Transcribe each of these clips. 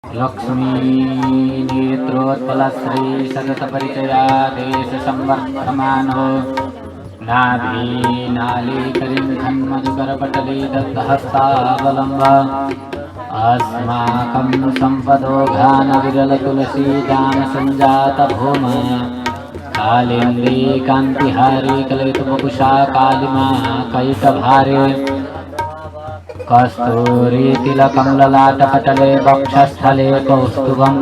लक्ष्मी नेत्रोत्पलश्री सतत परिचया देश संवर्धमानो नाभि नालीकरिं मधुकरपटली दत्तहस्तावलम्ब अस्माकं संपदो घान विरल तुलसी दान संजात भूम कालिंदी कांतिहारी कलितमुकुशा कालिमा कैटभारे कस्तूरी तिलकं ललाटपटले वक्षस्थले कौस्तुभं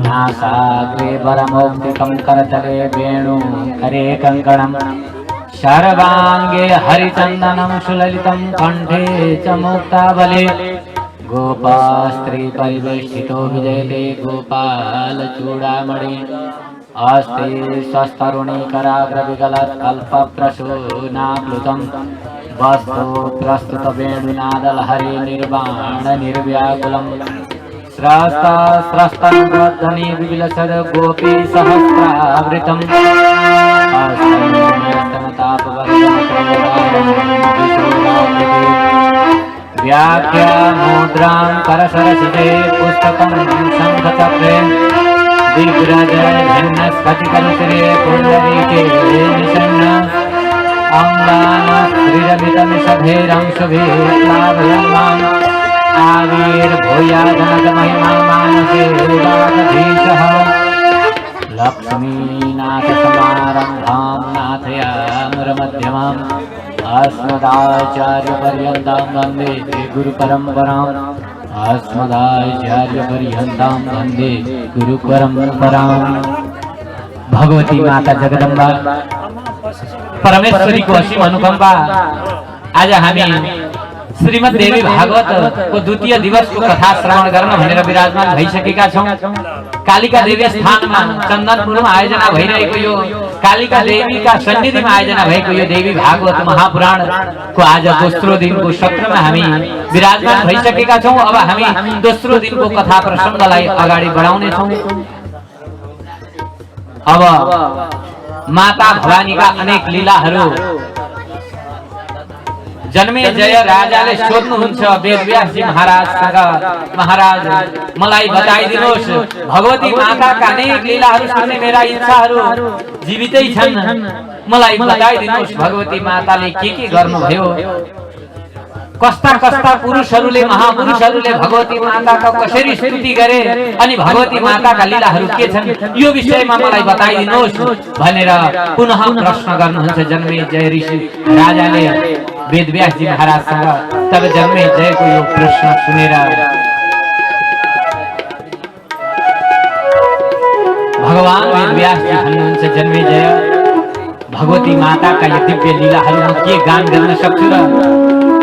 नासाग्रे वरमौक्तिकं करतले वेणुकरे कङ्कणं शर्वाङ्गे हरिचन्दनं सुललितं कण्ठे च मुक्तावले गोपास्त्री परिवेष्टितो विजयते गोपालचूडामणि अस्ति स्वस्तरुणीकराग्रविगलत्कल्पप्रसूनाप्लुतं वस्तु प्रस्तुत वेणुनादलहरि निर्वाण निर्व्याकुलं स्रस्तनुध्वनि विविलसद गोपी सहस्रावृतम् व्याख्या मुद्रां करसरसिते पुस्तकं शङ्खचक्रे दिग्रज भिन्नस्फटिकलसरे पुण्डरीके निषण्ण अङ्गानस्त्रिरमितमिषभेरंशुभेर्लाभयन्मान् आविर्भूयादनदमहिमा मानसे वागधीशः लक्ष्मीनाथसमारम्भां नाथयामुरमध्यमाम् अस्मदाचार्यपर्यन्तां वन्दे गुरुपरम्पराम् अस्मदाचार्यपर्यन्तां वन्दे गुरुपरम्पराम्। भगवती माता जगदम्बा परमेश्वरी को असीम अनुकंपा आज हामी श्रीमद् देवी भागवत को द्वितीय दिवस को कथा श्रवण गर्न भनेर विराजमान भइसकेका छौं। कालिका देवी स्थानमा चन्दनपुरमा आयोजना भइरहेको यो कालिका देवीका सन्निधिमा आयोजना भएको यो देवी भागवत महापुराण को आज दोस्रो दिनको सत्रमा हामी विराजमान भइसकेका छौं। अब हामी दोस्रो दिनको कथा प्रसंगलाई अगाडि बढाउने छौं। अब माता भवानीका अनेक लीलाहरू जन्मेजय राजाले सोध्नुहुन्छ वेदव्यासजी महाराजसँग, महाराज मलाई बताइदिनुहोस् भगवती माताका अनेक लीलाहरू सुन्ने मेरा इच्छाहरू जीवितै छन्, मलाई बताइदिनुहोस् भगवती माताले के गर्नुभयो, कस्ता कस्ता पुरुषहरूले महापुरुषहरूले भगवती माताको कसरी स्तुति गरे अनि भगवती माताका लीलाहरू के छन् यो विषयमा मलाई बताइदिनुहोस् भनेर पुनः प्रश्न गर्नुहुन्छ जन्मेजय ऋषि राजाले वेदव्यासजी महाराजसँग। तब जन्मेजयको यो प्रश्न सुनेर भगवान वेदव्यासजी भन्नुहुन्छ जन्मेजय भगवती माताका यो दिव्य लीलाहरू म के गान गर्न सक्छु र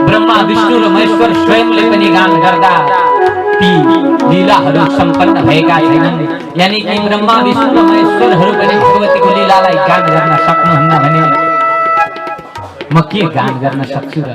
ब्रह्मा विष्णु र महेश्वर स्वयंले पनि गान गर्दा ती लीलाहरू सम्पन्न भएका छैनन्। यानी कि ब्रह्मा विष्णु र महेश्वरहरू पनि भगवतीको लीलालाई गान गर्न सक्नुहुन्न भने म के गान गर्न सक्छु र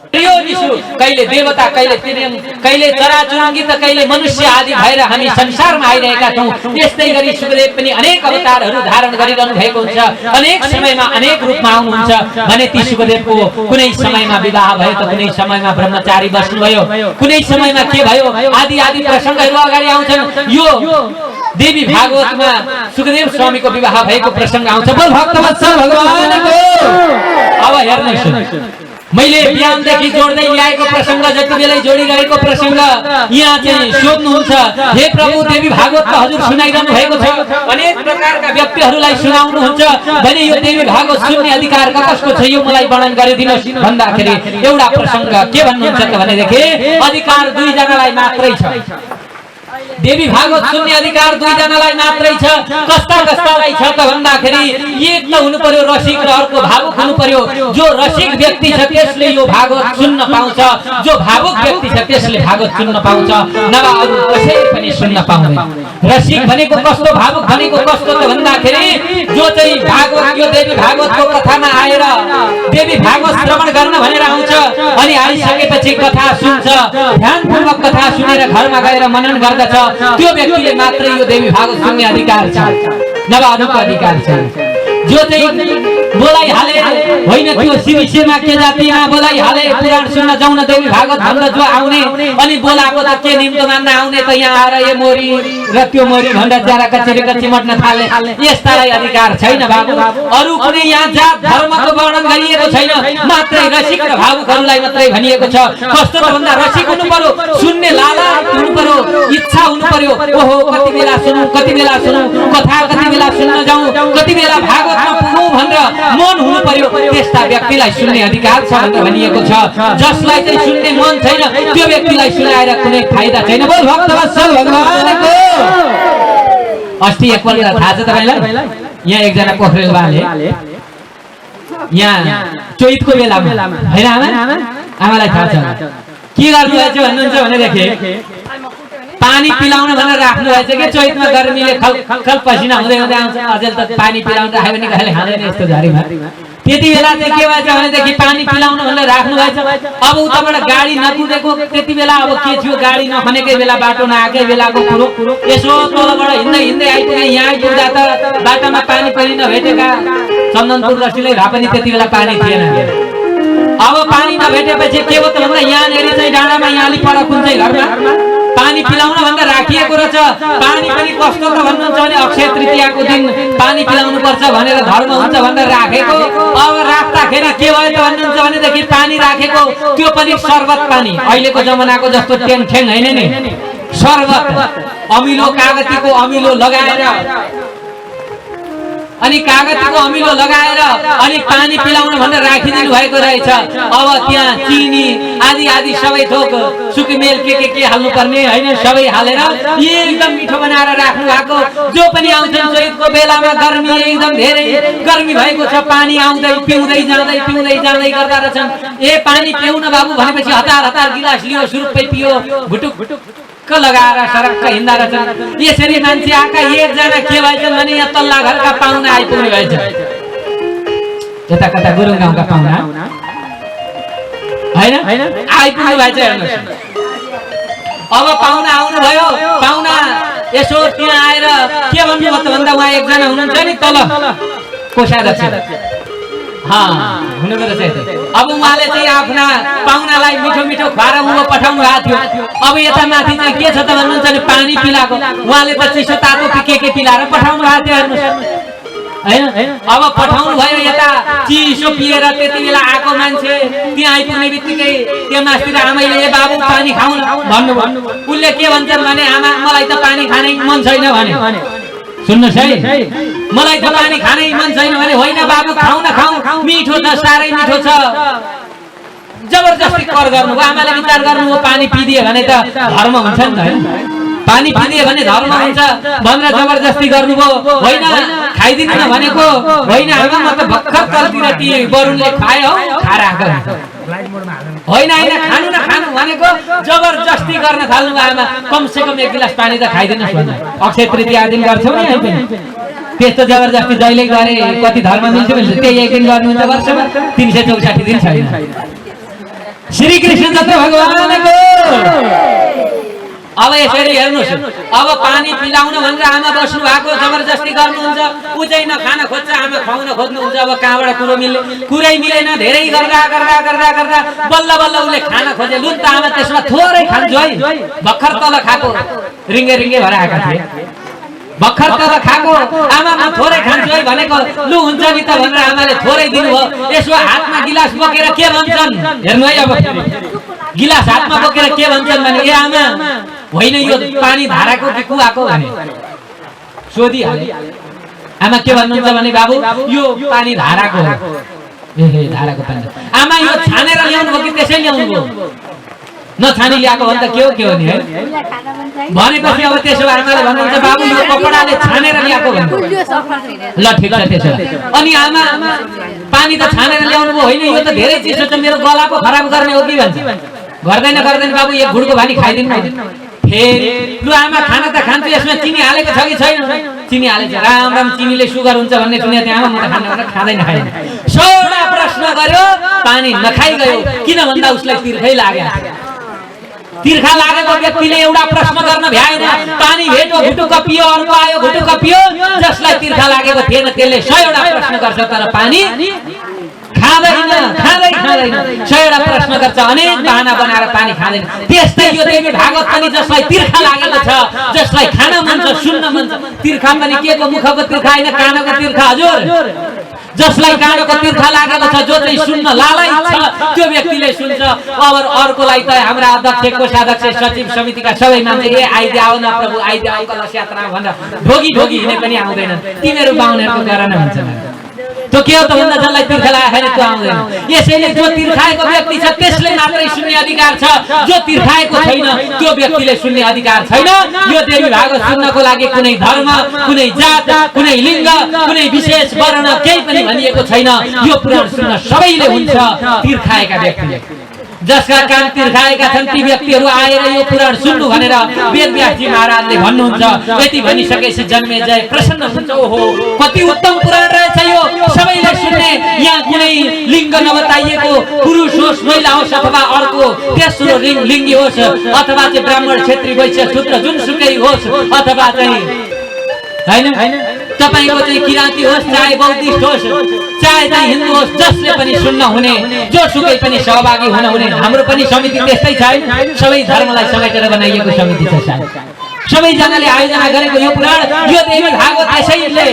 यो विष्णु कहिले देवता कहिले तिर्यङ कहिले चराचुरुङ्गी त कहिले मनुष्य आदि भएर हामी संसारमा आइरहेका छौं। त्यस्तै गरी सुखदेव पनि अनेक अवतारहरू धारण गरिरहनु भएको हुन्छ, अनेक समयमा अनेक रूपमा आउनुहुन्छ भने ती सुखदेवको कुनै समयमा विवाह भयो त कुनै समयमा ब्रह्मचारी बस्नुभयो, कुनै समयमा के भयो आदि आदि प्रसंगहरू अगाडि आउँछन्। यो देवी भागवतमा सुखदेव स्वामीको विवाह भएको प्रसंग आउँछ। बोल भक्तवत्सल भगवानको। अब हेर्नुहोस् मैले बिहानदेखि जोड्दै ल्याएको प्रसंग जति बेलै जोडिरहेको प्रसंग यहाँ चाहिँ सोध्नुहुन्छ हे प्रभु देवी भागवतको हजुर सुनाइरहनु भएको छ, अनेक प्रकारका व्यक्तिहरूलाई सुनाउनुहुन्छ भने यो देवी भागवत सुन्ने अधिकार कसको छ यो मलाई वर्णन गरिदिनुहोस् भन्दाखेरि एउटा प्रसंग के भन्नुहुन्छ त भनेदेखि अधिकार दुई जनालाई मात्रै छ। देवी भागवत सुन्ने अधिकार दुई जनालाई मात्रै छ। कस्ता कस्तालाई छ त भन्दाखेरि एक त हुनु पर्यो रसिक र अर्को भावुक हुनु पर्यो। जो रसिक व्यक्ति छ त्यसले यो भागवत सुन्न पाउँछ, जो भावुक व्यक्ति छ त्यसले भागवत सुन्न पाउँछ, नभए अरु कसैले पनि सुन्न पाउँदैन। रसिक भनेको कस्तो भावुक भनेको कस्तो त भन्दाखेरि जो चाहिँ भागवत यो देवी भागवतको कथामा आएर देवी भागवत श्रवण गर्न भनेर आउँछ अनि आइसकेपछि कथा सुन्छ, ध्यानपूर्वक कथा सुनेर घरमा गएर मनन गर्दछ, त्यो व्यक्तिले मात्रै यो देवी भागवत सुन्ने अधिकार छ, नभए अरूको अधिकार छैन। जो चाहिँ बोलाइहाले होइन त्यो सिरिसेमा के जातिमा बोलाइहाले पुराण सुन्न जाउन देवी भागवत भन्न जो आउने अनि बोलाको त के निम्तो मान्न आउने त यहाँ आएर यो मोरी र त्यो मोरी भन्दा ज्यारा कचेरीका चिमट्न थाले यस्तालाई अधिकार छैन बाबु अरु कुनै यहाँ जात धर्मको वर्णन गरिएको छैन मात्रै रसिक र भावुकहरूलाई मात्रै भनिएको छ कस्तो त भन्दा रसिक हुनु पर्यो सुन्ने लाला हुनु पर्यो इच्छा हुनु पर्यो ओहो कति बेला सुनौ कथा कति बेला सुन्न जाउँ कति बेला भागवतमा पुगौँ भनेर मन हुनु पर्यो त्यस्ता व्यक्तिलाई सुन्ने अधिकार छ भनेर भनिएको छ जसलाई चाहिँ सुन्ने मन छैन त्यो व्यक्तिलाई सुनाएर कुनै फाइदा छैन बोल भक्तवत्सल भगवानको अस्ति एकपल्ट थाहा छ तपाईलाई यहाँ एकजना पोखरेल बाले यहाँ चैतको बेलामा हैन आमालाई थाहा छ के गर्नु भएछ भन्नुहुन्छ भनेदेखि पानी पिलाउन भनेर राख्नु भएछ के चैतमा गर्मीले खल पसिना हुँदै हुँदै आउँछ अझै त पानी पिलाउन राख्यो भने कहिले खाँदैन यस्तो झरीमा त्यति बेला चाहिँ के भएछ भनेदेखि पानी पिलाउन भनेर राख्नु भएछ अब उताबाट गाडी नकुदेको त्यति बेला अब के थियो गाडी नखनेकै बेला बाटो नआएकै बेलाको कुरो यसो तलबाट हिँड्दै आइपुगे यहाँ आइपुग्दा त बाटोमा पानी पनि नभेटेका चन्दनपुर रसिलै भए पनि त्यति बेला पानी थिएन अब पानी नभेटेपछि के हो त भन्दा यहाँनेरि चाहिँ डाँडामा यहाँले पर कुन चाहिँ घरमा पानी पिलाउन भनेर राखिएको रहेछ पानी पनि कस्तो त भन्नुहुन्छ भने अक्षय तृतीयाको दिन पानी पिलाउनु पर्छ भनेर धर्म हुन्छ भनेर राखेको अब राख्दाखेरि के भयो त भन्नुहुन्छ भनेदेखि पानी राखेको त्यो पनि शरबत पानी अहिलेको जमानाको जस्तो टेङठेङ हैन नि शरबत अमिलो कागतीको अमिलो लगाएर अनि कागतीको अमिलो लगाएर अनि पानी पिलाउन भनेर राखिदिनु भएको रहेछ अब त्यहाँ चिनी आदि आदि सबै थोक सुकिमेल के हाल्नु पर्ने हैन सबै हालेर एकदम मिठो बनाएर राख्नु भएको जो पनि आउँछन् चैतको बेलामा गर्मी एकदम धेरै गर्मी भएको छ पानी आउँदै पिउँदै जाँदै गर्दा रहेछन् ए पानी पिउन बाबु भनेपछि हतार गिलास लियो सुरुपै पियो घुटुक लगाएर सडक हिँड्दा रहेछन् यसरी मान्छे आएका एकजना के भएछ भने यहाँ तल्ला घरका पाहुना आइपुग्नु भएछ यता कता गुरुङ गाउँका पाहुना हैन आइपुग्नु भएछ हेर्नुहोस् अब पाहुना आउनुभयो पाहुना यसो त्यहाँ आएर के भन्नु त भन्दा उहाँ एकजना हुनुहुन्छ नि तल कोषाध्यक्ष हुनु रहेछ अब उहाँले चाहिँ आफ्ना पाहुनालाई मिठो खुवाएर उहाँ पठाउनु भएको थियो अब यता माथि चाहिँ के छ त भन्नुहुन्छ भने पानी पिलाएको उहाँले त चिसो तातो के पिलाएर पठाउनु भएको थियो हेर्नुहोस् हैन अब पठाउनु भयो यता चिसो पिएर त्यति बेला आएको मान्छे त्यहाँ आइपुग्ने बित्तिकै त्यो मास्तिर आमाले ए बाबु पानी खाउँ भन्नुभयो उसले के भन्छन् भने आमा मलाई त पानी खानै मन छैन भने सुन्नुहोस् है मलाई त पानी खानै मन छैन भने होइन बाबु खाउँ मिठो छ साह्रै मिठो छ जबरजस्ती कर गर्नुभयो आमाले विचार गर्नुभयो पानी पिदिए भने त धर्म हुन्छ नि त हैन पानी पिदिए भने धर्म हुन्छ भनेर जबरजस्ती गर्नुभयो होइन खाइदिनु न भनेको होइन आमा म त भर्खर तलतिर ती बरुणले खायो खाराको होइन खानु भनेको जबरजस्ती गर्न थाल्नु आमा कमसे कम एक गिलास पानी त खाइदिनुहोस् भन्नु अक्षय तृतीया दिन गर्छौ नि हामी त्यस्तो जबरजस्ती जहिले गरे कति धर्म मिल्छ भन्छ त्यही एक दिन गर्नुहुन्छ वर्षमा 364 दिन छैन श्री कृष्ण चन्द्र भगवानको अब यसरी हेर्नुस् अब पानी पिलाउन भनेर आमा बस्नु भएको जबरजस्ती गर्नुहुन्छ उ चाहिँ नखान खोज्छ आमा खुवाउन खोज्नुहुन्छ अब कहाँबाट कुरै मिलेन धेरै गर्दा बल्ल उसले खान खोजे लुन त आमा त्यसमा थोरै खान्छु है भर्खर तल खाएको रिङ्गे भएर आएका थिए भर्खर तल खाएको आमा म थोरै खान्छु है भनेको लु हुन्छ नि त भनेर आमाले थोरै दिनुभयो यसो हातमा गिलास बोकेर के भन्छन् हेर्नु है अब गिलास हातमा बोकेर के भन्छन् भने ए आमा होइन यो पानी धाराको कि कुवाको भने सोधिहाले आमा के भन्नुहुन्छ भने बाबु यो पानी धाराको हो ए धाराको पानी आमा यो छानेर ल्याउनु हो कि त्यसै ल्याउनु हो नछानी ल्याएको भने त के हो नि है भनेपछि अब त्यसो आमाले भन्नुहुन्छ बाबु यो कपडाले छानेर ल्याएको भन्नु ल ठिक छ त्यसो अनि आमा पानी त छानेर ल्याउनु भयो होइन यो त धेरै चिसो छ मेरो गला पो खराब गर्ने हो कि भन्छ गर्दैन बाबु एक घुडको भानी खाइदिनु फेरि लु आमा खाना त खान्छु यसमा चिनी हालेको छ कि छैन चिनी हालेछ राम चिनीले सुगर हुन्छ भन्ने सुने त्यहाँ आमा म त खाँदैन सोडा प्रश्न गर्यो पानी नखाइ गयो किन भन्दा उसलाई तिर्खै लाग्यो तिर्खा लागेको व्यक्तिले एउटा प्रश्न गर्न भ्याएन पानी भेट्यो घुटुक्क कपियो, अर्को आयो घुटु कपियो, जसलाई तिर्खा लागेको थिएन त्यसले 100 वटा प्रश्न गर्छ तर पानी खाँदैन, 100 वटा प्रश्न गर्छ, अनेक बहाना बनाएर पानी खाँदैन। त्यस्तै यो देवी भागवत पनि जसलाई तिर्खा लागेको छ, जसलाई खान मन छ, सुन्न मन छ, तिर्खा पनि के को मुखको तिर्खा हैन, कानको तिर्खा हजुर। जसलाई कानको तिर्खा लागेको छ, जो चाहिँ सुन्न लालायित छ, त्यो व्यक्तिले सुन्छ। अब अर्कोलाई त हाम्रा अध्यक्ष, कोषाध्यक्ष, सचिव समितिका सबै मान्छे ए आइदे आउ न प्रभु, आइदे आउ कलश यात्रा भनेर ढोगी ढोगी हिँडे पनि आउँदैनन्। तिनीहरू बाहुनहरूको कारण हुन्छ। त्यो के हो त भन्दा जसलाई तिर्खा लागेको छैन त्यो आउँदैन। यसैले जो तिर्खाएको व्यक्ति छ त्यसले मात्रै सुन्ने अधिकार छ, जो तिर्खाएको छैन त्यो व्यक्तिले सुन्ने अधिकार छैन। यो देवी भागवत सुन्नको लागि कुनै धर्म, कुनै जात, कुनै लिङ्ग, कुनै विशेष वर्ण केही पनि भनिएको छैन। यो पुराण सुन्न सबैले हुन्छ, तिर्खाएका व्यक्तिले। जसका कान तिर्खाएका छन् ती व्यक्तिहरू आएर यो पुराण सुन्नु भनेर वेदव्यासजी महाराजले भन्नुहुन्छ। यति भनिसकेपछि जन्मेजय प्रसन्न हुन्छ। ओहो कति उत्तम पुराण रहेछ यो, सबैले सुन्ने। यहाँ कुनै लिङ्ग नबताइएको, पुरुष होस्, महिला होस् अथवा अर्को तेस्रो लिङ्गी होस्, अथवा चाहिँ ब्राह्मण, क्षेत्री, वैश्य, शूद्र जुनसुकै होस्, अथवा चाहिँ हैन तपाईको चाहिँ किराँती होस्, चाहे बौद्धिस्ट होस्, चाहे चाहिँ हिन्दू होस्, जसले पनि सुन्न हुने, जोसुकै पनि सहभागी हुन हुने। हाम्रो पनि समिति त्यस्तै छ, सबै धर्मलाई समेटेर बनाइएको समिति छ। सबैजनाले आयोजना गरेको यो पुराण, यो देवी भागवत यसैले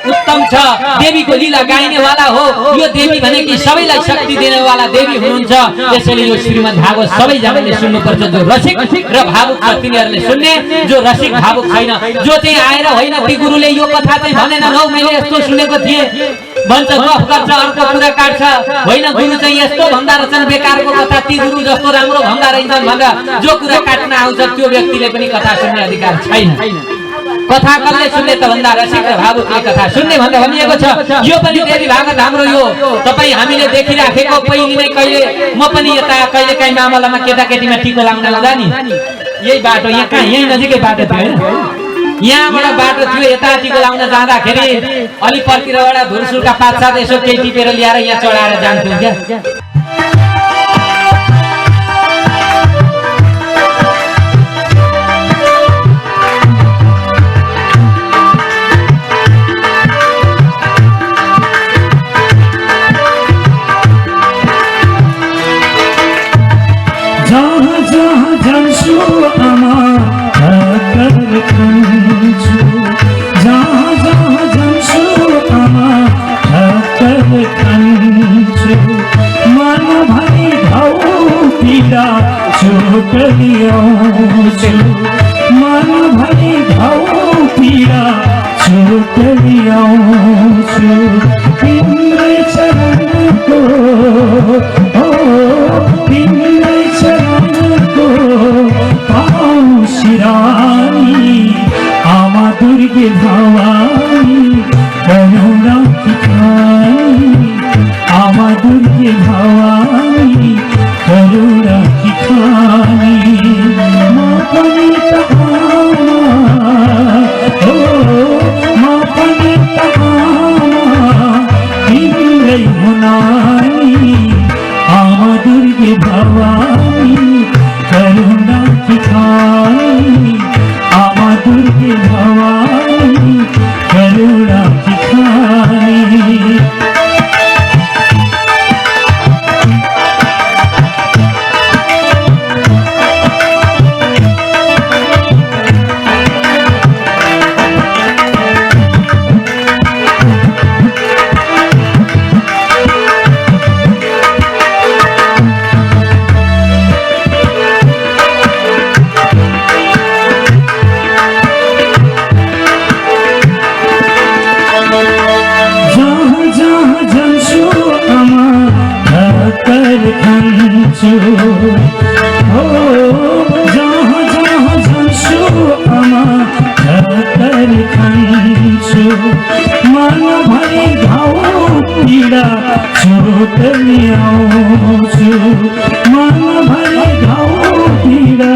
उत्तम छ। देवीको लीला गाइनेवाला हो यो देवी भनेकी सबैलाई शक्ति दिनेवाला देवी हुनुहुन्छ। त्यसैले यो श्रीमद् भागवत सबैजनाले सुन्नुपर्छ। जो रसिक र भावुक छ तिनीहरूले सुन्ने, जो रसिक भावुक छैन, जो चाहिँ आएर होइन ती गुरुले यो कथा चाहिँ भनेन नौ मैले यस्तो सुनेको थिएँ भन्छ, गफ गर्छ, अर्को कुरा काट्छ, होइन गुरु चाहिँ यस्तो भन्दा रहेछन्, बेकारको कथा, ती गुरु जस्तो राम्रो भन्दा रहेछन् भनेर जो कुरा काट्न आउँछ त्यो व्यक्तिले पनि कथा सुन्ने अधिकार छैन। कथा कसले सुन्ने त भन्दा रसिक र भावुकले कथा सुन्ने भनेर भनिएको छ। यो पनि देवी भागवत हाम्रो यो तपाईँ हामीले देखिराखेको पहिले नै कहिले म पनि यता कहिले काहीँ मामलामा केटाकेटीमा टिको लाउन आउँदा नि यही बाटो, यहाँ कहाँ यही नजिकै बाटो थियो होइन, यहाँबाट बाटो थियो, यता टिको लाउन जाँदाखेरि अलि पर्तिरबाट धुरसुरका पात सात यसो केही टिपेर ल्याएर यहाँ चढाएर जान्थ्यौँ क्या। मन भरी भाउ पीड़ा छोट लियाउँछु तिम्रै चरणको, तिम्रै चरणको पाउ शिरानी। आमा दुर्गे भवानी करुणा किखानी, आमा दुर्गे भवानी करुणा किखानी। तिम्रै हुनानी आमा दुर्गे भवानी करुणा किखानी, आमा दुर्गे भवानी करुणा किखानी। जहाँ जहाँ जान्छु आमा ठक्कर खान्छु, मन भरी घाउ पीडा चोट ल्याउँछु, मन भरी घाउ पीडा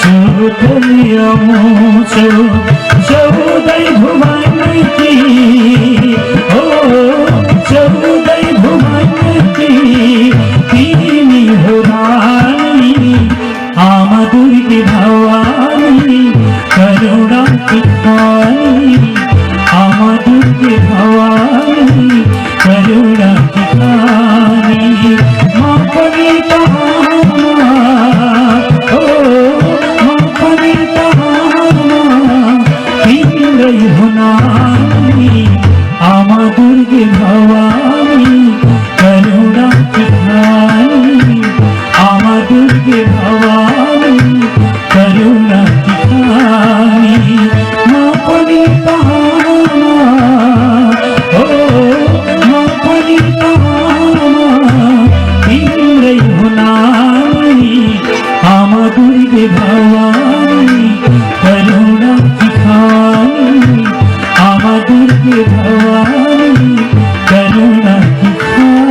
चोट ल्याउँछु। चौधै भुवनकी हो, चौधै भुवनकी तिमी हो रानी, आमा दुर्गे भवानी करुणा खानी आमा दुर्गे भवानी करुणा की खानी माँ कविता ओ माँ कविता तिम्रै हुनानी आमा दुर्गे भवानी करुणा की खानी आमा दुर्गे भवानी करुणा की खानी माँ कविता ओ माँ कविता तिम्रै हुनानी आमा दुर्गे भवानी करुणा की खानी आमा दुर्गे भवानी करुणा की खानी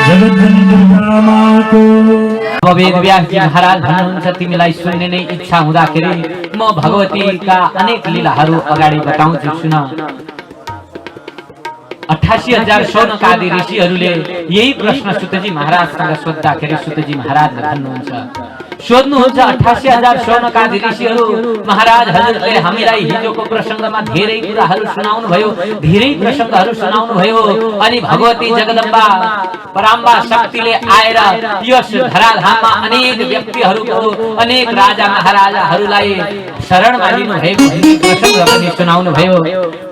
जगतजननी दुर्गा माको वेद व्यास जी महाराज भन्नुहुन्छ तिमीलाई सुन्ने नै इच्छा हुँदाखेरि म भगवतीका अनेक लीलाहरू अगाडि बताउँछु सुन। 88,000 शौनकादि ऋषिहरूले यही प्रश्न सुतजी महाराजसँग सोद्धाखेरि सुतजी महाराजले भन्नुहुन्छ सोध्नुहुन्छ 88,000 शौनकादि ऋषिहरू महाराज हजुरले हामीलाई हिजोको प्रसङ्गमा धेरै कुराहरू सुनाउनु भयो, धेरै प्रसङ्गहरू सुनाउनु भयो अनि भगवती जगदम्बा पराम्बा शक्तिले आएर यस धराधाममा अनेक व्यक्तिहरूको अनेक राजा महाराजाहरूलाई शरणमा लिनु भएको प्रसङ्ग पनि सुनाउनु भयो।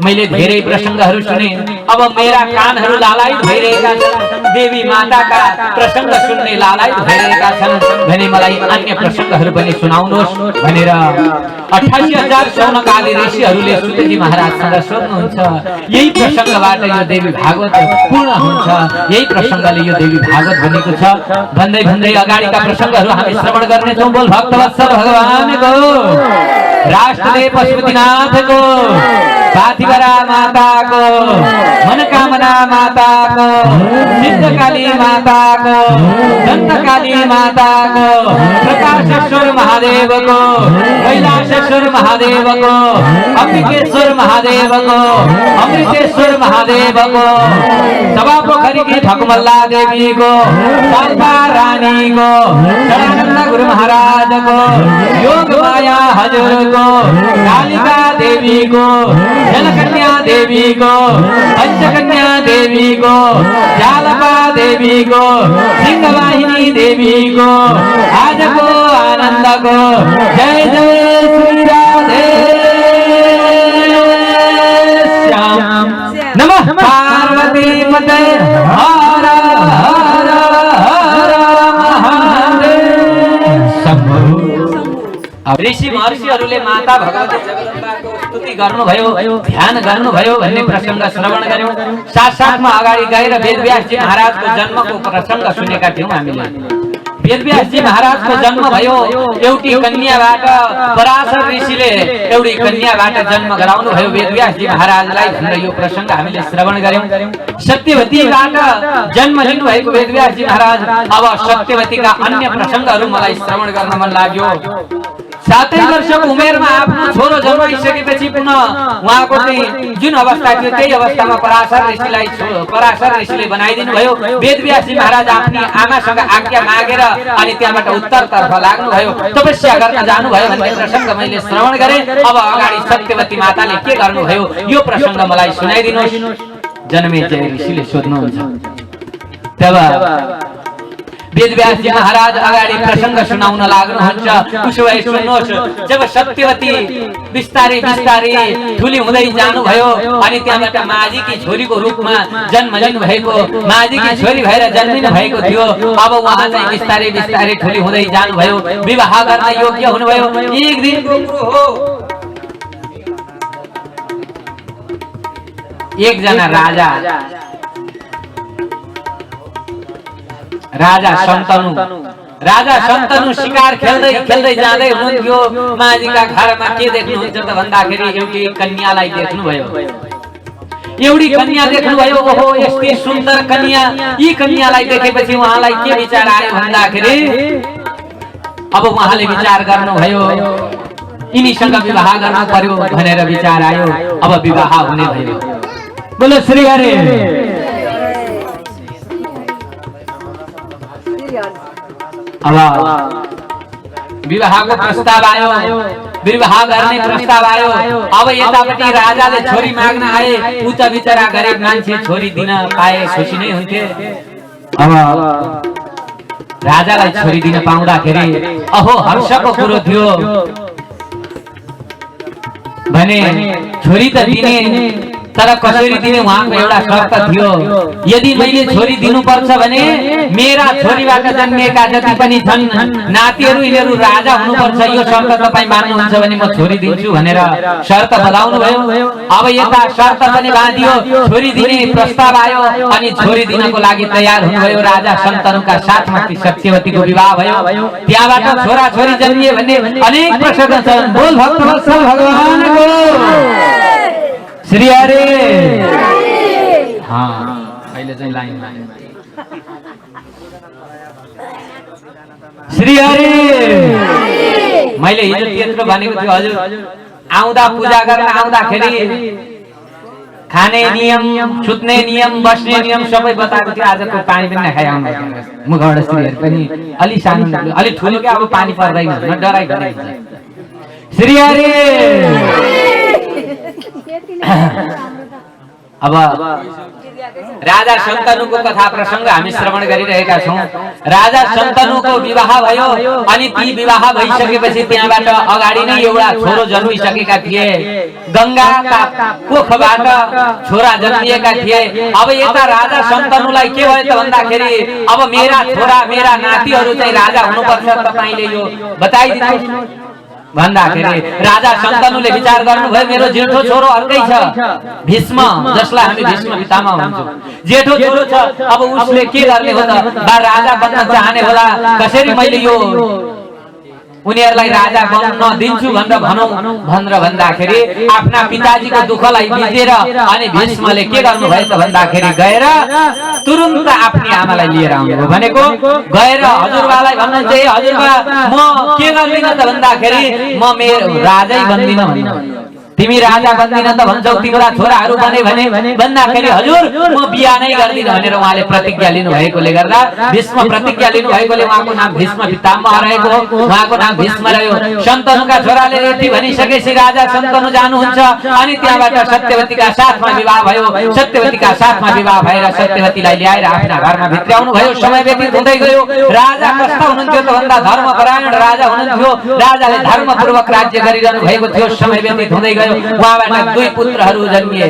मैले धेरै प्रसङ्गहरू सुने, अब मेरा कानहरू लालायित भइरहेका छन्, देवी माताका प्रसङ्ग सुन्ने लालायित भइरहेका छन् भने मलाई अन्य प्रसङ्गहरू पनि सुनाउनुहोस् भनेर 88,000 शौनकादि ऋषिहरूले सुतजी महाराजसँग सोध्नुहुन्छ। यही प्रसङ्गबाट यो देवी भागवत पूर्ण हुन्छ, यही प्रसङ्गले यो देवी भागवत बनेको छ भन्दै भन्दै अगाडिका प्रसङ्गहरू हामी श्रवण गर्नेछौँ। बोल भक्तवत्सल भगवानको, राष्ट्रदेव पशुपतिनाथको, पाथिभरा माताको, मनोकामना माताको, सिद्धकाली माताको, दन्तकाली माताको, प्रकाशेश्वर महादेवको, कैलाशेश्वर महादेवको, अम्बिकेश्वर महादेवको, अमृतेश्वर महादेवको, सभापोखरी की भगमल्ला देवीको, साल्पा रानीको, सदानन्द गुरु महाराजको, योग माया हजुरको, कालिका देवीको, जनकन्या देवीको, पंचकन्या देवीको, जालपा देवीको, सिंहवाहिनी देवीको आजको आनन्दको जय जय श्री राधे श्याम नमः पार्वती पते हर हर हर महादेव शम्भो। ऋषि महर्षिहरूले माता भगवती जगदम्बाको स्तुति गर्नुभयो, ध्यान गर्नुभयो भन्ने प्रसङ्ग श्रवण गर्यौं। साथसाथमा अगाडि गएर वेदव्यासजी महाराजको जन्मको प्रसङ्ग सुनेका थियौं हामीले। वेदव्यासजी महाराजको जन्म भयो, एउटी कन्याबाट पराशर ऋषिले एउटी कन्याबाट जन्म गराउनु भयो वेदव्यासजी महाराजलाई भनेर यो प्रसङ्ग हामीले श्रवण गर्यौं। सत्यवतीबाट जन्म लिनु भएको वेदव्यासजी महाराज, अब सत्यवतीका अन्य प्रसङ्गहरू मलाई श्रवण गर्न मन लाग्यो। 7 वर्षको उमेरमा आफ्नो छोरो जन्माइसकेपछि पुनः उहाँको चाहिँ जुन अवस्था थियो त्यही अवस्थामा पराशर ऋषिले बनाइदिनु भयो। वेदव्यासजी महाराज आफ्नी आमासँग आज्ञा मागेर अनि त्यहाँबाट उत्तरतर्फ लाग्नुभयो, तपस्या गर्न जानुभयो भन्ने प्रसङ्ग मैले श्रवण गरेँ। अब अगाडि सत्यवती माताले के गर्नुभयो यो प्रसङ्ग मलाई सुनाइदिनुहोस्। जन्मेजय ऋषिले सोध्नुहुन्छ। तब वेदव्यासजी महाराज अगाडि प्रसङ्ग सुनाउन लाग्नुहुन्छ। उसो भए सुन्नुहोस्, जब सत्यवती बिस्तारै बिस्तारै ठुली हुँदै जानुभयो अनि त्यहाँबाट माझीकी छोरीको रूपमा जन्म लिनु भएको, माझीकी छोरी भएर जन्मिनु भएको थियो। अब उहाँ चाहिँ बिस्तारै बिस्तारै ठुली हुँदै जानुभयो, विवाह गर्न योग्य हुनुभयो। एक दिनको कुरो हो, एकजना राजा शन्तनु शिकार खेल्दै खेल्दै जाँदै हुनुहुन्थ्यो। माझीका घरमा के देख्नुहुन्छ त भन्दाखेरि एउटी कन्यालाई देख्नुभयो। एउटी कन्या देख्नुभयो, ओहो यस्तै सुन्दर कन्या। यी कन्यालाई देखेपछि उहाँलाई के विचार आयो भन्दाखेरि अब उहाँले विचार गर्नुभयो यिनीसँग विवाह गर्न पर्यो भनेर विचार आयो। अब विवाह हुने भयो। बोलो श्री हरि। अब विवाहको प्रस्ताव आयो, विवाह गर्ने प्रस्ताव आयो। अब यतापट्टि राजाले छोरी माग्न आए, उत बिचरा गरिब मान्छे छोरी दिन पाए खुसी नै हुन्थे। अब राजालाई छोरी दिन पाउँदाखेरि अहो हर्षको कुरो थियो भने छोरी त दिने, तर कसरी दिने उहाँको एउटा शर्त थियो। यदि मैले छोरी दिनुपर्छ भने मेरा छोरीबाट जन्मिएका जति पनि छन् नातिहरू यिनीहरू राजा हुनुपर्छ, यो शर्त तपाईँ मान्नुहुन्छ भने म छोरी दिन्छु भनेर शर्त बजाउनु भयो। अब यता शर्त पनि बाँधियो, छोरी दिने प्रस्ताव आयो अनि छोरी दिनको लागि तयार हुनुभयो। राजा शन्तनुका साथमा सत्यवतीको विवाह भयो। त्यहाँबाट छोरा छोरी जन्मिए भन्ने अनेक प्रसंग छन्। बोल भक्तवत्सल भगवानको श्री हरि। हाँ अहिले चाहिँ लाइन श्री हरि। मैले हिजो त्यत्रो भनेको थियो हजुर, आउँदा पूजा गर्न आउँदाखेरि खाने नियम, सुत्ने नियम, बस्ने नियम सबै बताएको थियो। आज त पानी पनि नखाइ आउनु मुखबाट श्री हरि पनि अलि सानो अलि ठुलो के अब पानी पर्दैन न डराइ गरे श्री हरि। अब राजा शन्तनुको कथा प्रसंग हामी श्रवण गरिरहेका छौं। राजा शन्तनुको विवाह भयो अनि ती विवाह भइसकेपछि त्यहाँबाट अगाडि नै एउटा छोरो जन्मिसकेका थिए। गंगाका कोखबाट छोरा जन्मिएका थिए। अब यता राजा शन्तनुलाई के भयो त भन्दाखेरि अब मेरा छोरा मेरा नातिहरू चाहिँ राजा हुनुपर्छ, तपाईले यो बताइदिनुहोस् भन्दाखेरि राजा शन्तनुले विचार गर्नुभयो मेरो जेठो छोरो अर्कै छ भीष्म, जसलाई हामी भीष्म पितामह भन्छौं। जेठो छोरो छ, अब उसले के गर्ने हो त, बा राजा बन्न चाहने होला, कसरी मैले यो उनीहरूलाई राजा बन्न दिन्छु भनेर भनौं भनेर भन्दाखेरि आफ्ना पिताजीको दुःखलाई बिर्सेर अनि भीष्मले के गर्नुभयो त भन्दाखेरि गएर तुरुन्त आफ्नी आमालाई लिएर आउनुभयो। भनेको गएर हजुरबालाई भन्नुहुन्छ ए हजुरबा म के गर्दिन त भन्दाखेरि म मेरो राजै बन्दिन भन्नु। तिमी राजा बन्दिन त भन्छौ, तिम्रा छोराहरू बने भने भन्दाखेरि हजुर म बिहा नै गर्दिन भनेर उहाँले प्रतिज्ञा लिनु भएकोले गर्दा भीष्म प्रतिज्ञा लिनु भएकोले उहाँको नाम भीष्म पितामह रहेको हो, उहाँको नाम भीष्म रह्यो। शन्तनुका छोराले यति भनिसकेपछि राजा शन्तनु जानुहुन्छ अनि त्यहाँबाट सत्यवतीका साथमा विवाह भयो। सत्यवतीका साथमा विवाह भएर सत्यवतीलाई ल्याएर आफ्ना घरमा भित्र्याउनु भयो। समय व्यतीत हुँदै गयो। राजा कस्ता हुनुहुन्थ्यो त भन्दा धर्मपरायण राजा हुनुहुन्थ्यो। राजाले धर्मपूर्वक राज्य गरिरहनु भएको थियो। समय व्यतीत हुँदै गयो। उहाँबाट दुई पुत्रहरू जन्मिए,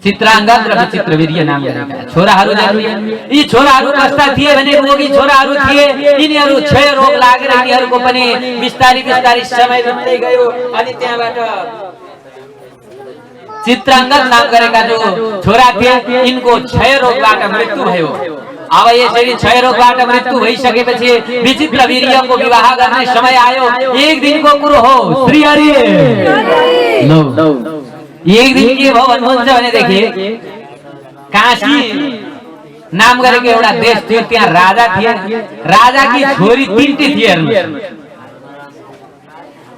चित्रांगद र विचित्रवीर्य नाम गरेका छोराहरू जन्मिए। यी छोराहरू कस्ता थिए भने रोगी छोराहरू थिए। यिनीहरू क्षय रोग लागेर यिनीहरूको पनि बिस्तारी बिस्तारी समय बित्दै गयो अनि त्यहाँबाट चित्रांगद नाम गरेका जो छोरा थिए यिनको क्षय रोगबाट मृत्यु भयो। अब यसरी क्षय रोगबाट मृत्यु भइसकेपछि विचित्रवीर्यको विवाह गर्ने समय आयो। एक दिनको कुरो हो श्री हरि। एक दिन के भयो भन्नुहुन्छ भनेदेखि काशी नाम गरेको एउटा देश थियो, त्यहाँ राजा थिए। राजाकी छोरी तीनटी थिए,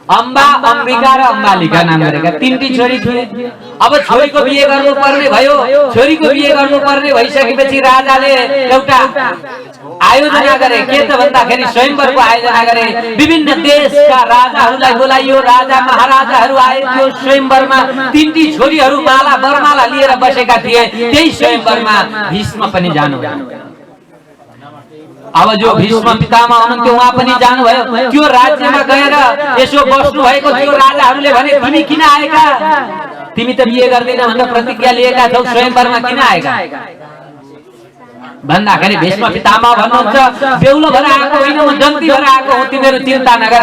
अम्बा, अम्बिका र अम्बालिका नाम गरेका तीनटी छोरी थिए। अब छोरीको बिहे गर्नुपर्ने भयो। छोरीको बिहे गर्नुपर्ने भइसकेपछि राजाले एउटा आयोजना गरे। के त भन्दाखेरि स्वयंवरको आयोजना गरे। विभिन्न देशका राजाहरूलाई बोलाइयो। राजा महाराजाहरू आए त्यो स्वयंवरमा। तीनटी छोरीहरू माला बरमाला लिएर बसेका थिए। त्यही स्वयंवरमा भीष्म पनि जानुभयो। अब जो भीष्म पितामह हुनुहुन्थ्यो उहाँ पनि जानुभयो। त्यो राज्यमा गएर यसो बस्नु भएको थियो। राजाहरूले भने तिमी किन आएका, तिमी त बिहे गर्दैन भनेर प्रतिज्ञा लिएका छौ, स्वयंवरमा किन आएका भन्दाखेरि भीष्म पितामह भन्नुहुन्छ बेहुलो भएर आएको होइन, म जन्ती भएर आएको हुँ, तिमीहरू चिन्ता नगर।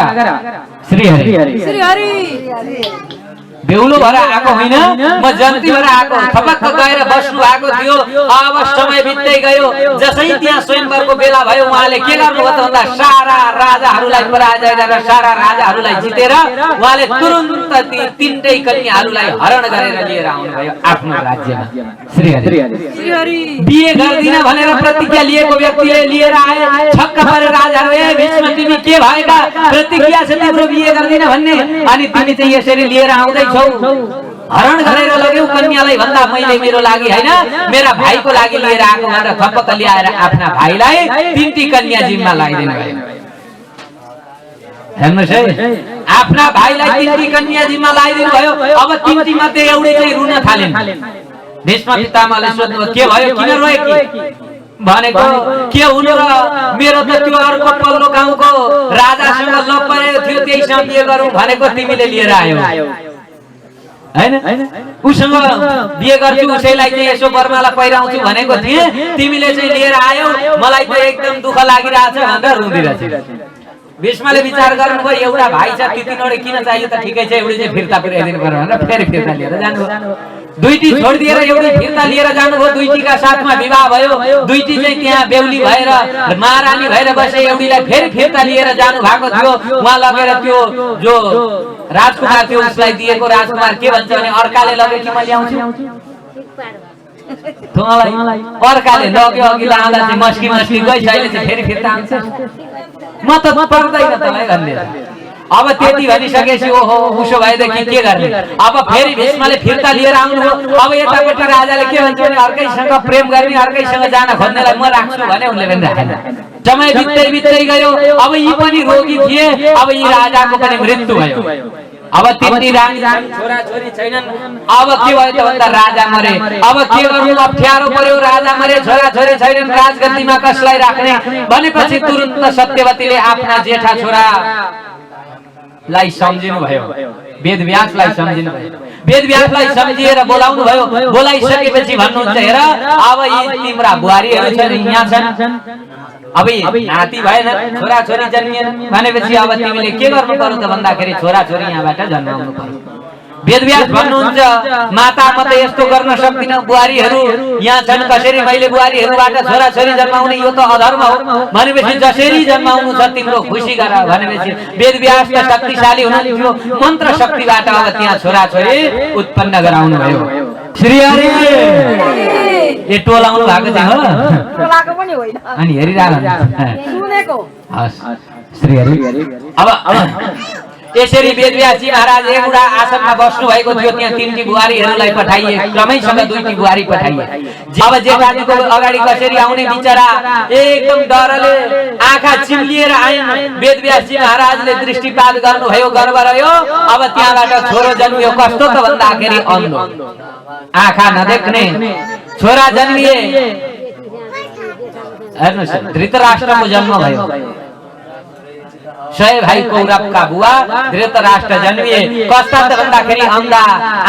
श्री हरि। बेहुलो भएर आएको होइन, म जन्ती भएर आएको। थपक्क गएर बस्नु भएको थियो। अब समय बित्दै गयो। जसै त्यहाँ स्वयंवरको बेला भयो उहाँले के गर्नुभयो त भन्दा सारा राजाहरूलाई पराजय गरेर सारा राजाहरूलाई जितेर उहाँले तुरुन्त ती तीनटै कन्याहरूलाई हरण गरेर लिएर आउनुभयो आफ्नो राज्यमा। श्री हरि। बिहे गर्दिन भनेर प्रतिज्ञा लिएको व्यक्तिले लिएर आए। छक्क परे राजाहरू ए भीष्म तिमी के भएका, प्रतिज्ञा छ तिम्रो बिहे गर्दिन भन्ने अनि तिमी चाहिँ यसरी लिएर आउँदै हरण गरेर लग्यौ कन्यालाई भन्दा मैले मेरो लागि हैन मेरा भाइको लागि लिएर आएको भनेर थपक्क ल्याएर आफ्ना भाइलाई तीनटी कन्या जिम्मा लगाइदिनु भयो। हेर्नुस् है आफ्ना भाइलाई तिनटी कन्या जिम्मा लगाइदिनु भयो। अब तिनटी मध्ये एउटै चाहिँ रुन थालिन्। भीष्म पितामहले सोध्नु के भयो किन रोए कि भनेको के हुनु र मेरो त त्यो अर्को पल्लो गाउँको राजासँग लप परेको थियो त्यहीसँग बिहे गरौँ भनेको तिमीले लिएर आयौ हैन उसँग बिहे गर्छु उसैलाई चाहिँ यसो बर्माला पहिराउँछु भनेको थिए तिमीले चाहिँ लिएर आयौ मलाई त एकदम दुःख लागिरहेछ भनेर रुँदिरहेछ। भीष्मले विचार गर्नुभयो एउटा भाइ छ तिनवटै किन चाहियो त ठिकै छ एउटै चाहिँ फिर्ता पुर्याइदिनु पर्यो भनेर फेरि फिर्ता लिएर जानुभयो। दुईटी छोडिदिएर एउटै फिर्ता लिएर जानुभयो। दुईटीका साथमा विवाह भयो। दुईटी चाहिँ त्यहाँ बेहुली भएर महारानी भएर बसे। एउटीलाई फेरि फिर्ता लिएर जानु भएको थियो। उहाँ लगेर त्यो जो राजकुमार थियो उसलाई दिएको राजकुमार के भन्छ भने अर्काले लगे कि म ल्याउँछु तँलाई अर्काले लग्यो अघि लाँदा चाहिँ मस्की मस्की गइस अहिले चाहिँ फेरि फिर्ता आउँछ म त पर्दैन तँलाई भन्ने। अब त्यति भनिसकेपछि ओहो उसो भएदेखि के गर्ने। अब फेरि भीष्मले फिर्ता लिएर आउनुभयो। अब यतापट्टि राजाले के भन्छ भने अर्कैसँग प्रेम गर्ने अर्कैसँग जान खोज्नेलाई म राख्छु भने उनले पनि राखेन। समय बित्दै बित्दै गयो। अब यी पनि रोगी थिए। अब यी राजाको पनि मृत्यु भयो। अब तिनटी रानी छोरा छोरी छैनन्। अब के भयो त भन्दा राजा मरे। अब के गर्नु अप्ठ्यारो पर्यो। राजा मरे छोरा छोरी छैनन् राजगद्दीमा कसलाई राख्ने भनेपछि तुरुन्त सत्यवतीले आफ्ना जेठा छोरा लाई सम्झिनु भयो। वेदव्यासलाई सम्झिनु भयो। वेदव्यासलाई सम्झिएर बोलाउनु भयो। बोलाइसकेपछि भन्नुहुन्छ हेर अब यी तिम्रा बुहारीहरू छन् यहाँ छन्। अब नाति भएन छोरा छोरी जन्मिएन भनेपछि अब तिमीले के गर्नु पर्यो त भन्दाखेरि छोरा छोरी यहाँबाट जन्माउनु पर्यो। वेदव्यास भन्नुहुन्छ माता म त यस्तो गर्न सक्दिनँ। बुहारीहरू यहाँ छन् कसरी मैले बुहारीहरूबाट छोरा छोरी जन्माउने यो त अधर्म हो भनेपछि जसरी जन्माउनु छ तिम्रो खुसी गर भनेपछि वेदव्यास त शक्तिशाली हुनुहुन्थ्यो। मन्त्र शक्तिबाट अब त्यहाँ छोरा छोरी उत्पन्न गराउनु भयो। श्री हरि ए टोलाउनु भएको चाहिँ हो टोलाको पनि होइन अनि हेरिरहेको सुनेको हस् श्री हरि। अब यसरी वेदव्यासजी महाराज एउटा आसनमा बस्नु भएको थियो। त्यहाँ तिनटी बुहारीहरूलाई पठाइए। क्रमैसँग दुईटी बुहारी पठाइए। अब जेठाजीको अगाडि कसरी आउने बिचरा एकदम डरले आँखा चिम्लिएर आइन्। वेदव्यासजी महाराजले दृष्टिपात गर्नुभयो गर्व रह्यो। अब त्यहाँबाट छोरो जन्मियो कस्तो त भन्दाखेरि अन्धो आँखा नदेख्ने छोरा जन्मिए। हेर्नुहोस् धृतराष्ट्रको जन्म भयो। 100 भाइ कौरवका बुवा धृतराष्ट्र जन्मिए। कस्ता त भन्दाखेरि अन्धा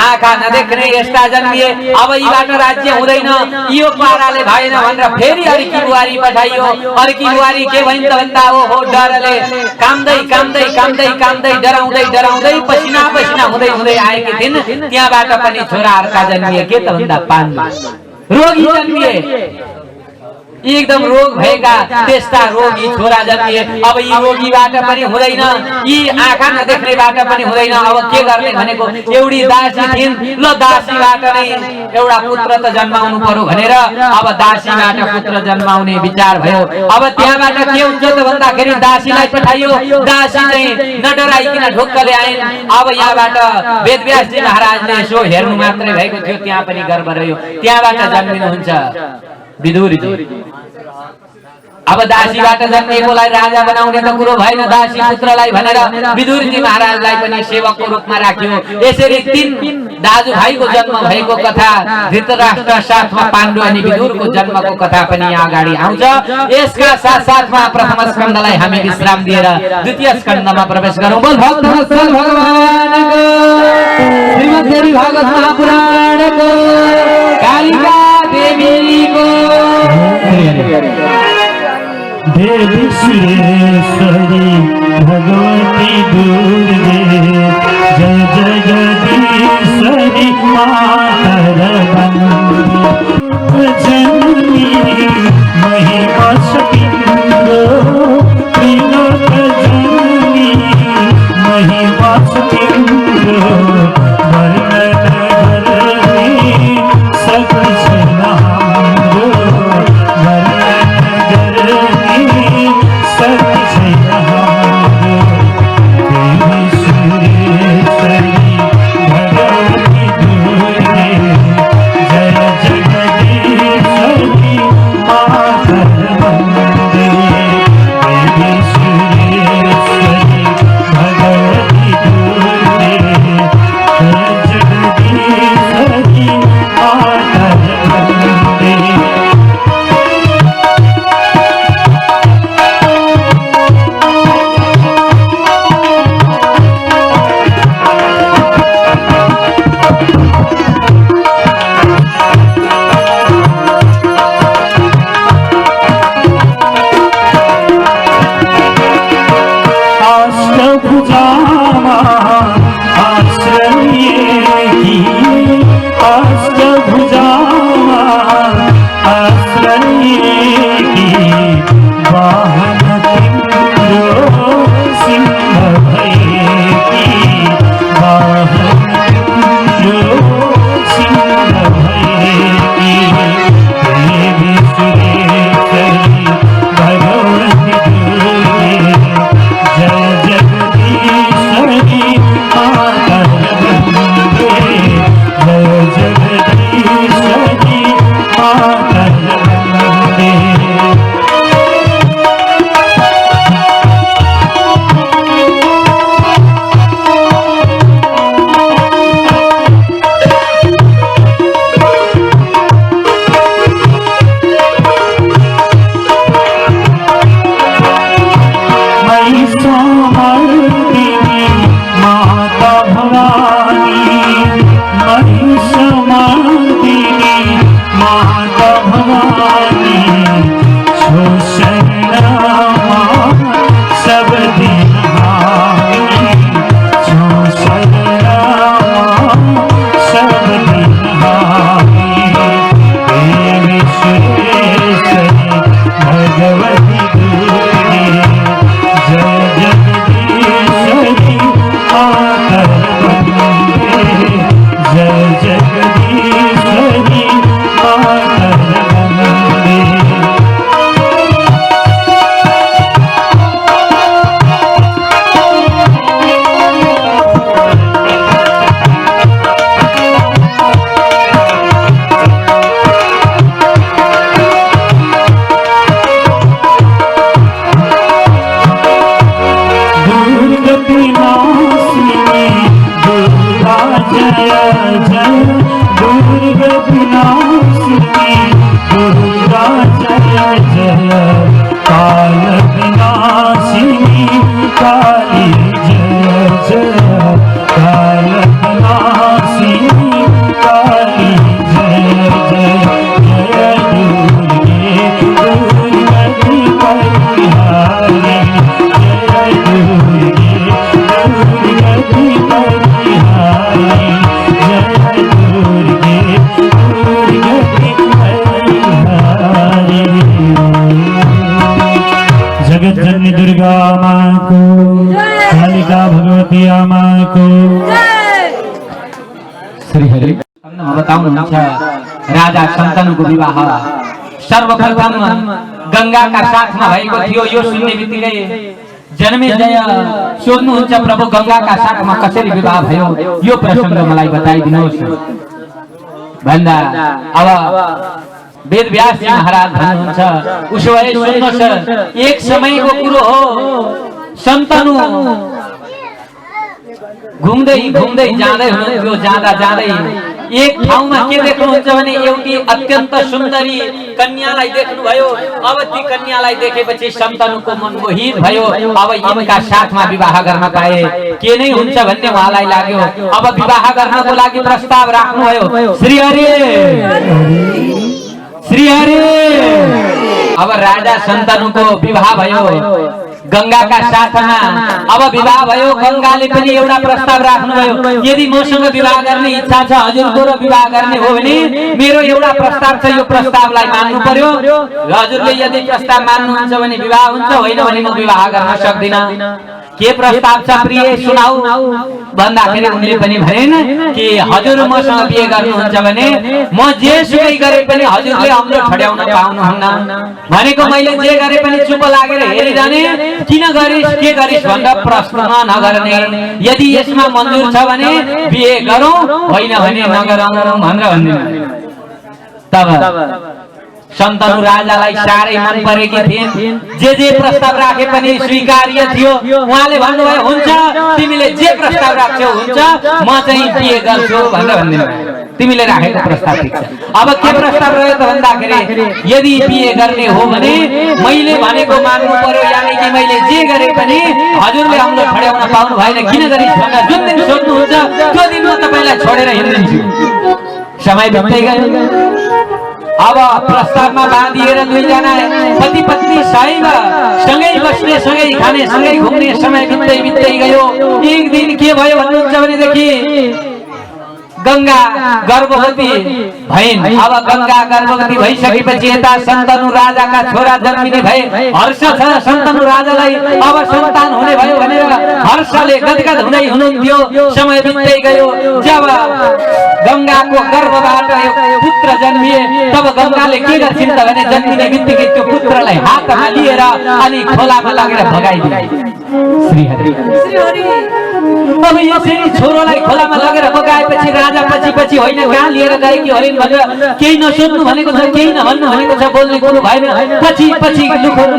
आँखा नदेख्ने यस्ता जन्मिए। अब यीबाट राज्य हुँदैन यो पाराले भएन भनेर फेरि अर्की बुहारी पठाइयो। अर्की बुहारी के भइन् त भन्दा ओहो डरले कामदै कामदै कामदै कामदै डराउँदै डराउँदै पसिना पसिना हुँदै हुँदै आएकी थिइन्। त्यहाँबाट पनि छोराहरूका जन्मिए के त भन्दा 5 रोगी जन्मिए। एकदम रोग भएका त्यस्ता रोगी छोरा जन्मिए। अब यी रोगीबाट पनि हुँदैन यी आँखा नदेख्नेबाट पनि हुँदैन। अब के गर्ने भनेको एउटी दासी थिइन्। ल दासीबाट नै एउटा पुत्र त जन्माउनु पर्यो भनेर अब दासीबाट पुत्र जन्माउने विचार भयो। अब त्यहाँबाट के हुन्छ त भन्दाखेरि दासीलाई पठाइयो। दासी चाहिँ नडराइकन ढोक्कले आइन्। अब यहाँबाट वेदव्यासजी महाराजले यसो हेर्नु मात्रै भएको थियो। त्यहाँ पनि गर्व रह्यो। त्यहाँबाट जन्मिनुहुन्छ विदुरजी। अब दासीबाट जन्मिएकोलाई राजा बनाउने त कुरो भएन दासी पुत्रलाई भनेर विदुरजी महाराजलाई पनि सेवकको रूपमा राख्यो। यसरी 3 दाजुभाइको जन्म भएको कथा धृतराष्ट्र साथमा पाण्डु अनि विदुरको जन्मको कथा पनि यहाँ अगाडि आउँछ। यसका साथसाथमा प्रथम स्कन्धलाई हामी विश्राम दिएर द्वितीय स्कन्धमा प्रवेश गरौँ। बोल भक्तवत्सल भगवानको श्रीमद्देवी भागवत महापुराणको कालिका देवीको देवी सुरेश्वरी भगवती दुर्गे जय जगदीश्वरी मातर जननी महिमा सपिंदो विनोद जननी महिमा सपिंदो वर्णन करनी सकल नाम काली जय जय कालनाशी काली जय जय जय दुर्गे दुर्गति परिहारी जय दुर्गे दुर्गति परिहारी जय दुर्गे दुर्गति परिहारी। जगत जननी दुर्गा माँ को, कालिका भगवती माँ को। श्री हरि बताउनुहुन्छ राजा शन्तनुको विवाह सर्वप्रथम गंगाका साथमा भएको थियो। यो सुन्ने बित्तिकै जन्मेजय सोध्नुहुन्छ प्रभु गंगाका साथमा कसरी विवाह भयो, यो प्रसंग मलाई बताइदिनुहोस् भन्दा अब वेद व्यास जी महाराज भन्नुहुन्छ उसो भए सुन्नुहोस्, एक समयको कुरो हो। शन्तनु घुम्दै घुम्दै जाँदै हुनुहुन्थ्यो। जाँदा जाँदै एक ठाउँमा के देख्नुहुन्छ भने एउटी अत्यन्त सुन्दरी कन्यालाई देख्नुभयो। अब ती कन्यालाई देखेपछि शन्तनुको मन मोहित भयो। अब यिनका साथमा विवाह गर्न पाए के नै हुन्छ भन्ने उहाँलाई लाग्यो। अब विवाह गर्नको लागि प्रस्ताव राख्नुभयो। श्री हरि श्री हरि। अब राजा शन्तनुको विवाह भयो गंगाका साथमा। अब विवाह भयो, गंगाले पनि एउटा प्रस्ताव राख्नुभयो, यदि मसँग विवाह गर्ने इच्छा छ हजुरको र विवाह गर्ने हो भने मेरो एउटा प्रस्ताव छ, यो प्रस्तावलाई मान्नु पर्यो। हजुरले यदि प्रस्ताव मान्नुहुन्छ भने विवाह हुन्छ, होइन भने म विवाह गर्न सक्दिन। के प्रस्ताव छ प्रिय सुनाऊ भन्दाखेरि उनले पनि भनेन कि हजुर मसँग बिहे गर्नुहुन्छ भने म जेसुकै गरे पनि हजुरले अम्लो ठड्याउन पाउनुहुन्न। भनेको मैले जे गरे पनि चुप लागेर हेरिरहने, किन गरिस् के गरिस् भनेर प्रश्न नगर्ने। यदि यसमा मन्जुर छ भने बिहे गरौँ, होइन भने नगरौँ भनेर भन्दिन। तब शन्तनु राजालाई साह्रै मन परेकी थिइन्। जे प्रस्ताव राखे पनि स्वीकार्य थियो। उहाँले भन्नुभयो हुन्छ, तिमीले जे प्रस्ताव राख्छौ हुन्छ, म चाहिँ बिहे गर्छु भनेर भन्दिन। तिमीले राखेको प्रस्ताव ठिक छ। अब के प्रस्ताव रह्यो त भन्दाखेरि यदि बिहे गर्ने हो भने मैले भनेको मान्नु पर्यो, यानी कि मैले जे गरे पनि हजुरले अम्लो ठड्याउन पाउनु भएन। किन गरिस् भनेर जुन दिन सोध्नुहुन्छ त्यो दिन म तपाईलाई छोडेर हिँड्दिन्छु। समय बित्दै गयो। अब प्रस्तावमा बाँधिएर दुईजना पति पत्नी सँगै बस्ने, सँगै खाने, सँगै घुम्ने समय बित्दै गयो। एक दिन के भयो भन्नुहुन्छ भनेदेखि गंगा गर्भवती भइन्। अब गंगा गर्भवती भइसकेपछि यता शन्तनु राजाका छोरा जन्मिने भए। हर्ष छ शन्तनु राजालाई, अब सन्तान हुने भयो भनेर हर्षले गदगद हुँदै हुनुहुन्थ्यो। समय बित्दै गयो। जब गंगाको गर्भबाट पुत्र जन्मिए तब गंगाले के गर्छिन् त भने जन्मिने बित्तिकै त्यो पुत्रलाई हातमा लिएर अनि खोलामा लगेर भगाइदिए। श्री हरि। अब यसरी छोरोलाई खोलामा लगेर बगाएपछि राजा पछि होइन कहाँ लिएर गए कि हरिण भनेर केही नसोध्नु भनेको छ, केही नभन्नु भनेको छ, बोल्ने कुरो भएन। पछि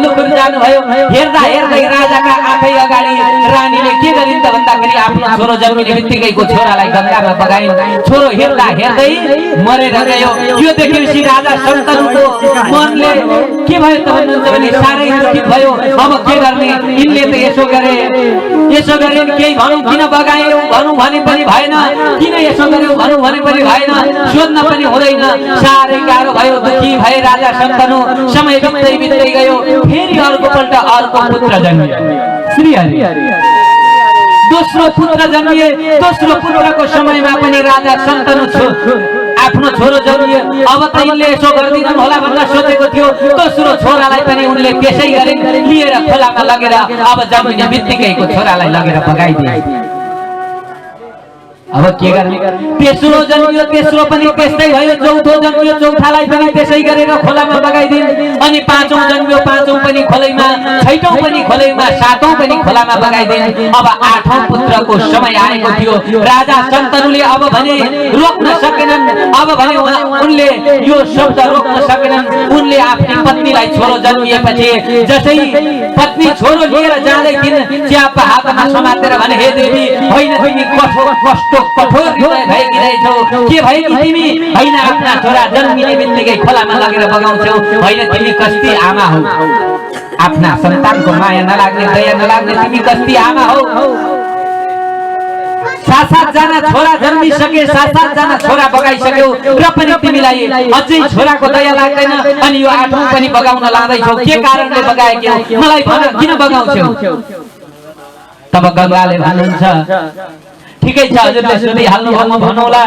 लुकुर जानुभयो। हेर्दा हेर्दै राजाका आँखै अगाडि रानीले के गरिन् त भन्दाखेरि आफ्नो छोरो जन्मिने बित्तिकैको छोरालाई गंगामा बगाइन्। छोरो हेर्दा हेर्दै मरेर गयो। यो देखेपछि राजा शन्तनुको मनले के भयो त भन्नुहुन्छ भने साह्रै दुखित भयो। अब के गर्ने, यिनले त यसो गरे केही भनौँ, किन बगायौ भनौँ भने पनि भएन, किन यसो गर्यौ भनौँ भने पनि भएन, सोध्न पनि हुँदैन। साह्रै गाह्रो भयो, दुखी भए राजा शन्तनु। समय बित्दै गयो। फेरि अर्कोपल्ट अर्को पुत्र जन्मियो। श्री हरि। दोस्रो पुत्र जन्मिए। दोस्रो पुत्रको समयमा पनि राजा शन्तनु आफ्नो छोरो जन्मियो। अब त यिनले यसो गर्दिनन् होला भनेर सोचेको थियो। दोस्रो छोरालाई पनि उनले त्यसै गरे, लिएर खोलामा लगेर अब जन्मिने बित्तिकैको छोरालाई लगेर बगाइदिए। अब के गर्ने, तेस्रो जन्मियो, तेस्रो पनि त्यस्तै भयो। चौथो जन्मियो, चौथालाई पनि त्यसै गरेर खोलामा बगाइदिन्। अनि पाँचौं जन्मियो, पाँचौं पनि खोलैमा, छैटौं पनि खोलैमा, सातौं पनि खोलामा बगाइदिन्। अब आठौं पुत्रको समय आएको थियो। राजा शन्तनुले अब भने रोक्न सकेनन्। अब भने उनले यो शब्द रोक्न सकेनन्। उनले आफ्नी पत्नीलाई छोरो जन्मिएपछि जसै पत्नी छोरो लिएर जाँदै थिइन्, च्यापा हातमा समातेर भने हे देवी, होइन तिमी कठोर हृदय भएकी रहेछौ, के भएकी तिमी? होइन आफ्ना छोरा जन्मिने बित्तिकै खोलामा लगेर बगाउँछौ, होइन तिमी कस्ती आमा हौ। आफ्ना सन्तानको माया नलाग्ने दया नलाग्ने तिमी कस्ती आमा हौ 7-7 जना छोरा जन्मिसके 7-7 जना छोरा बगाइसक्यौ र पनि तिमीलाई अझै छोराको दया लाग्दैन अनि यो 8औं पनि बगाउन लाँदैछौ के कारणले बगाएक्यौ मलाई भन किन बगाउँछौ तब गंगाले भन्नुहुन्छ ठिकै छ हजुरले सोधिहाल्नु भयो म भनौला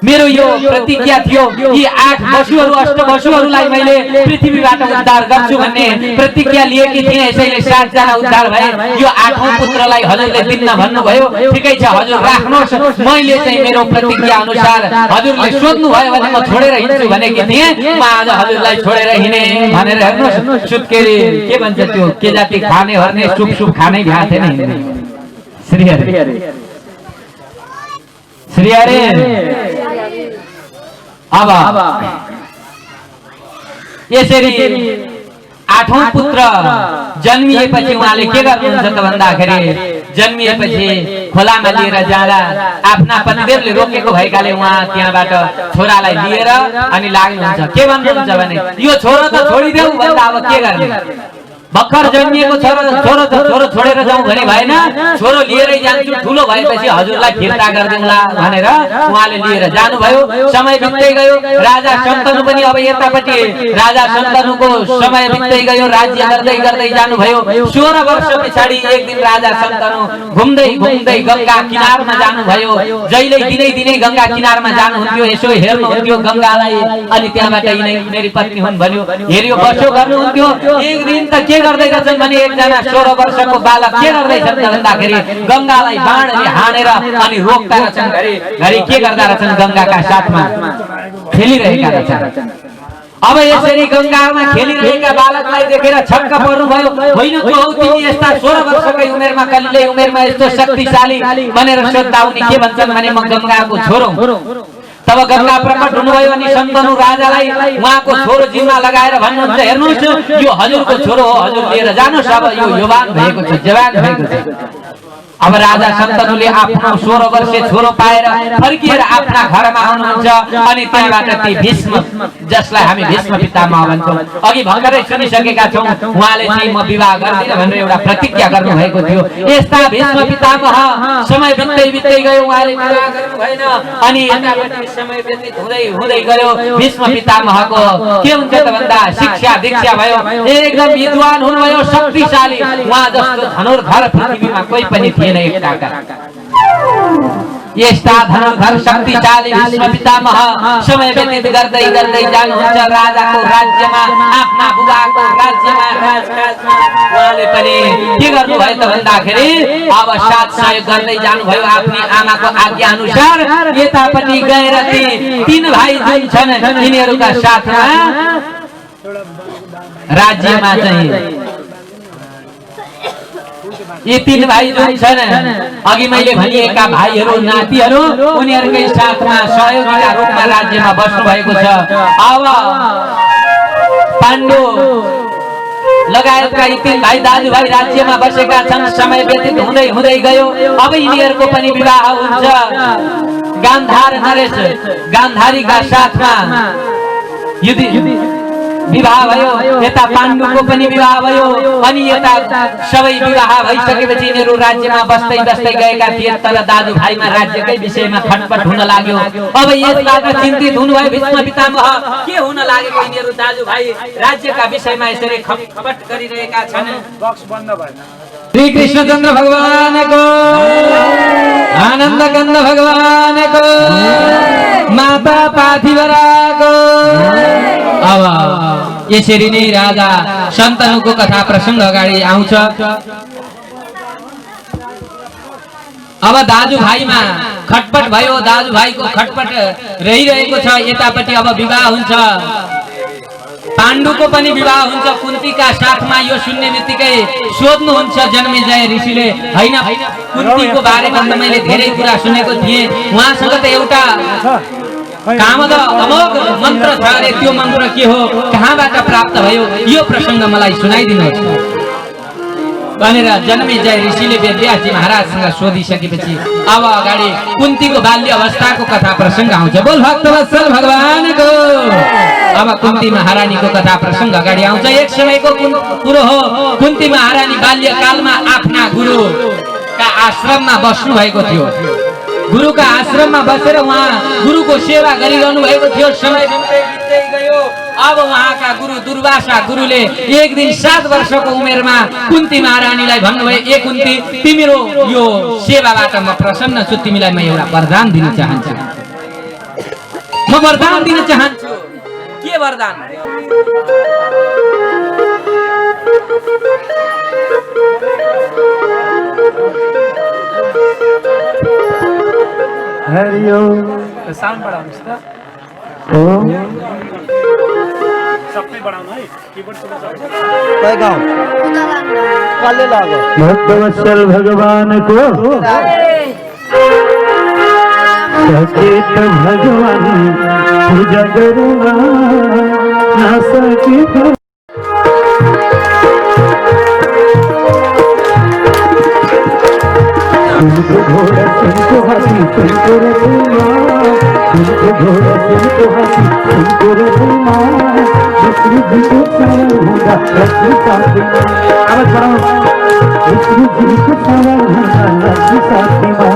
मेरो यो प्रतिज्ञा थियो यी 8 वसुहरू अष्ट वसुहरूलाई मैले पृथ्वीबाट उद्धार गर्छु भन्ने प्रतिज्ञा लिएकी थिए यसैले 7 जना उद्धार भए यो 8औं पुत्रलाई हजुरले दिन्न भन्नुभयो ठिकै छ हजुर राख्नुहोस् मैले चाहिँ मेरो प्रतिज्ञा अनुसार हजुरले सोध्नु भयो भने म छोडेर हिँड्छु भनेकी थिए म आज हजुरलाई छोडेर हिँडे भनेर हेर्नुहोस् सुत्केरी के भन्छ त्यो के जाति खाने हर्ने सुप सुप खानै भ्याथे नि श्री हरे अब यसरी 8औं पुत्र जन्मिएपछि उहाँले के गर्नुहुन्छ त भन्दाखेरि जन्मिएपछि खोलामा लिएर जाँदा आफ्ना पतिदेवले रोकेको भएकाले उहाँ त्यहाँबाट छोरालाई लिएर अनि लाग्नुहुन्छ के भन्नुहुन्छ भने यो छोरो त छोडिदेऊ भन्दा अब के गर्ने भर्खर जन्मिएको छोरो छोडेर जाउँ भने भएन छोरो लिएरै जान्छु ठुलो भएपछि हजुरलाई फिर्ता गर्दिउँला भनेर उहाँले लिएर जानुभयो समय बित्दै गयो राजा शन्तनु पनि अब यतापट्टि राजा शन्तनुको समय बित्दै गयो राज्य गर्दै गर्दै जानुभयो 16 वर्ष पछाडि एक दिन राजा शन्तनु घुम्दै घुम्दै गंगा किनारमा जानुभयो जहिले दिनै गंगा किनारमा जानुहुन्थ्यो यसो हेर्नुहुन्थ्यो गंगालाई अनि त्यहाँबाट यिनै मेरी पत्नी हुन् भन्यो हेर्यो बस्यो गर्नुहुन्थ्यो एक दिन त के गर्दै रहेछन् भने एकजना 16 वर्षको बालक के गर्दैछन् भन्दाखेरि गंगालाई बाणले हानेर अनि रोक्दा रहेछन् घरि के गर्दा रहेछन् गंगाका साथमा खेलिरहेका रहेछन् अब यसरी गंगामा खेलिरहेका बालकलाई देखेर छक्क पर्नुभयो होइन को हौ तिमी यस्ता 16 वर्षकै उमेरमा कलिले उमेरमा यस्तो शक्तिशाली भनेर सोध्दा उनी के भन्छन् भने म गंगाको छोरो तब गंगा प्रकट हुनुभयो अनि शन्तनु राजालाई उहाँको छोरो जिम्मा लगाएर भन्नुहुन्छ हेर्नुहोस् यो हजुरको छोरो हो हजुर लिएर जानुहोस् अब यो युवान भएको छ जवान भएको छ अब राजा शन्तनुले आफ्नो 16 वर्षे छोरो पाएर फर्किएर आफ्ना घरमा आउनुहुन्छ अनि त्यहाँबाट ती भीष्म जसलाई हामी भीष्म पितामह भन्छौं अघि भर्खरै सुनिसकेका छौं उहाँले चाहिँ म विवाह गर्दिन भनेर एउटा प्रतिज्ञा गर्नु भएको थियो यस्ता भीष्म पितामह समय बित्दै गयो उहाँले विवाह गर्नु भएन अनि यतापटि समय व्यतीत हुँदै गयो भीष्म पितामहको के हुन्छ त भन्दा शिक्षा दीक्षा भयो एकदम विद्वान हुनुभयो शक्तिशाली उहाँ जस्तो धनुर्धर पृथ्वीमा कोही पनि थिएन एकताका यस्ता धनुर्धर शक्तिशाली भीष्म पितामह समय व्यतीत गर्दै गर्दै जानुहुन्छ राजाको राज्यमा आफ्ना बुबाको राज्यमा राजकाजमा उहाँले पनि के गर्नु भयो त भन्दाखेरि अब साथ सहयोग गर्दै जानुभयो आफ्नी आमाको आज्ञा अनुसार यतापटि गएर ती 3 भाइ जुन छन् तिनीहरूका साथमा राज्यमा चाहिँ यी 3 भाइ जुन छन् अघि मैले भनिएका भाइहरू नातिहरू उनीहरूकै साथमा सहयोगीका रूपमा राज्यमा बस्नु भएको छ अब पाण्डु लगायतका यी 3 भाइ दाजुभाइ राज्यमा बसेका छन् समय व्यतीत हुँदै गयो अब यिनीहरूको पनि विवाह हुन्छ गान्धार नरेश गान्धारीका साथमा विवाह भयो यता पाण्डुको पनि विवाह भयो अनि यता सबै विवाह भइसकेपछि यिनीहरू राज्यमा बस्दै गएका थिए तर दाजुभाइमा राज्यकै विषयमा खटपट हुन लाग्यो अब यसबाट चिन्तित हुनुभयो भीष्म पितामह के हुन लागेको यिनीहरू दाजुभाइ राज्यका विषयमा यसरी खटपट गरिरहेका छन् बक्स बन्द भएन श्री कृष्णचन्द्र भगवानको आनन्द कन्द भगवानको माता पार्थिवराको अब यसरी नै राजा शन्तनुको कथा प्रसंग अगाडि आउँछ अब दाजुभाइमा खटपट भयो दाजुभाइको खटपट रहिरहेको छ यतापटि अब विवाह हुन्छ पाण्डुको पनि विवाह हुन्छ कुन्तीका साथमा यो सुन्ने बित्तिकै सोध्नुहुन्छ जन्मेजय ऋषिले हैन कुन्तीको बारेमा त मैले धेरै कुरा सुनेको थिएँ उहाँसँग त एउटा कामद अमोघ मन्त्र छ अरे त्यो मन्त्र के हो कहाँबाट प्राप्त भयो यो प्रसंग मलाई सुनाइदिनुहोस् भनेर जन्मेजय ऋषिले वेदव्यासजी महाराजसँग सोधिसकेपछि अब अगाडि कुन्तीको बाल्य अवस्थाको कथा प्रसङ्ग आउँछ। बोल भक्तवत्सल भगवानको। अब कुन्ती महारानीको कथा प्रसङ्ग अगाडि आउँछ। एक समयको कुरो हो, कुन्ती महारानी बाल्यकालमा आफ्ना गुरुका आश्रममा बस्नु भएको थियो। गुरुका आश्रममा बसेर उहाँ गुरुको सेवा गरिरहनु भएको थियो। समय बित्दै गयो। अब उहाँका गुरु दुर्वासा गुरुले एक दिन 7 वर्षको उमेरमा कुन्ती महारानीलाई भन्नुभयो, ए कुन्ती, तिम्रो यो सेवाबाट म प्रसन्न छु, तिमीलाई म एउटा वरदान दिन चाहन्छु। म वरदान दिन चाहन्छु। के वरदान? हरिओम साउन्ड बढाउनुस् त। ओम सबै बढाउनु है, किबोर्ड सुन्नु भक्तवत्सल भगवान को सचेत भगवान पूजा करूँगा ना सचेत तुमको घोड़ा तुमको हाथी तुमको रघुमा, तुमको घोड़ा तुमको हाथी तुमको रघुमा, विष्णु जी को सवार होगा लक्ष्मी साथी। आवाज बढ़ाओ। विष्णु जी को सवार होगा लक्ष्मी साथी माँ।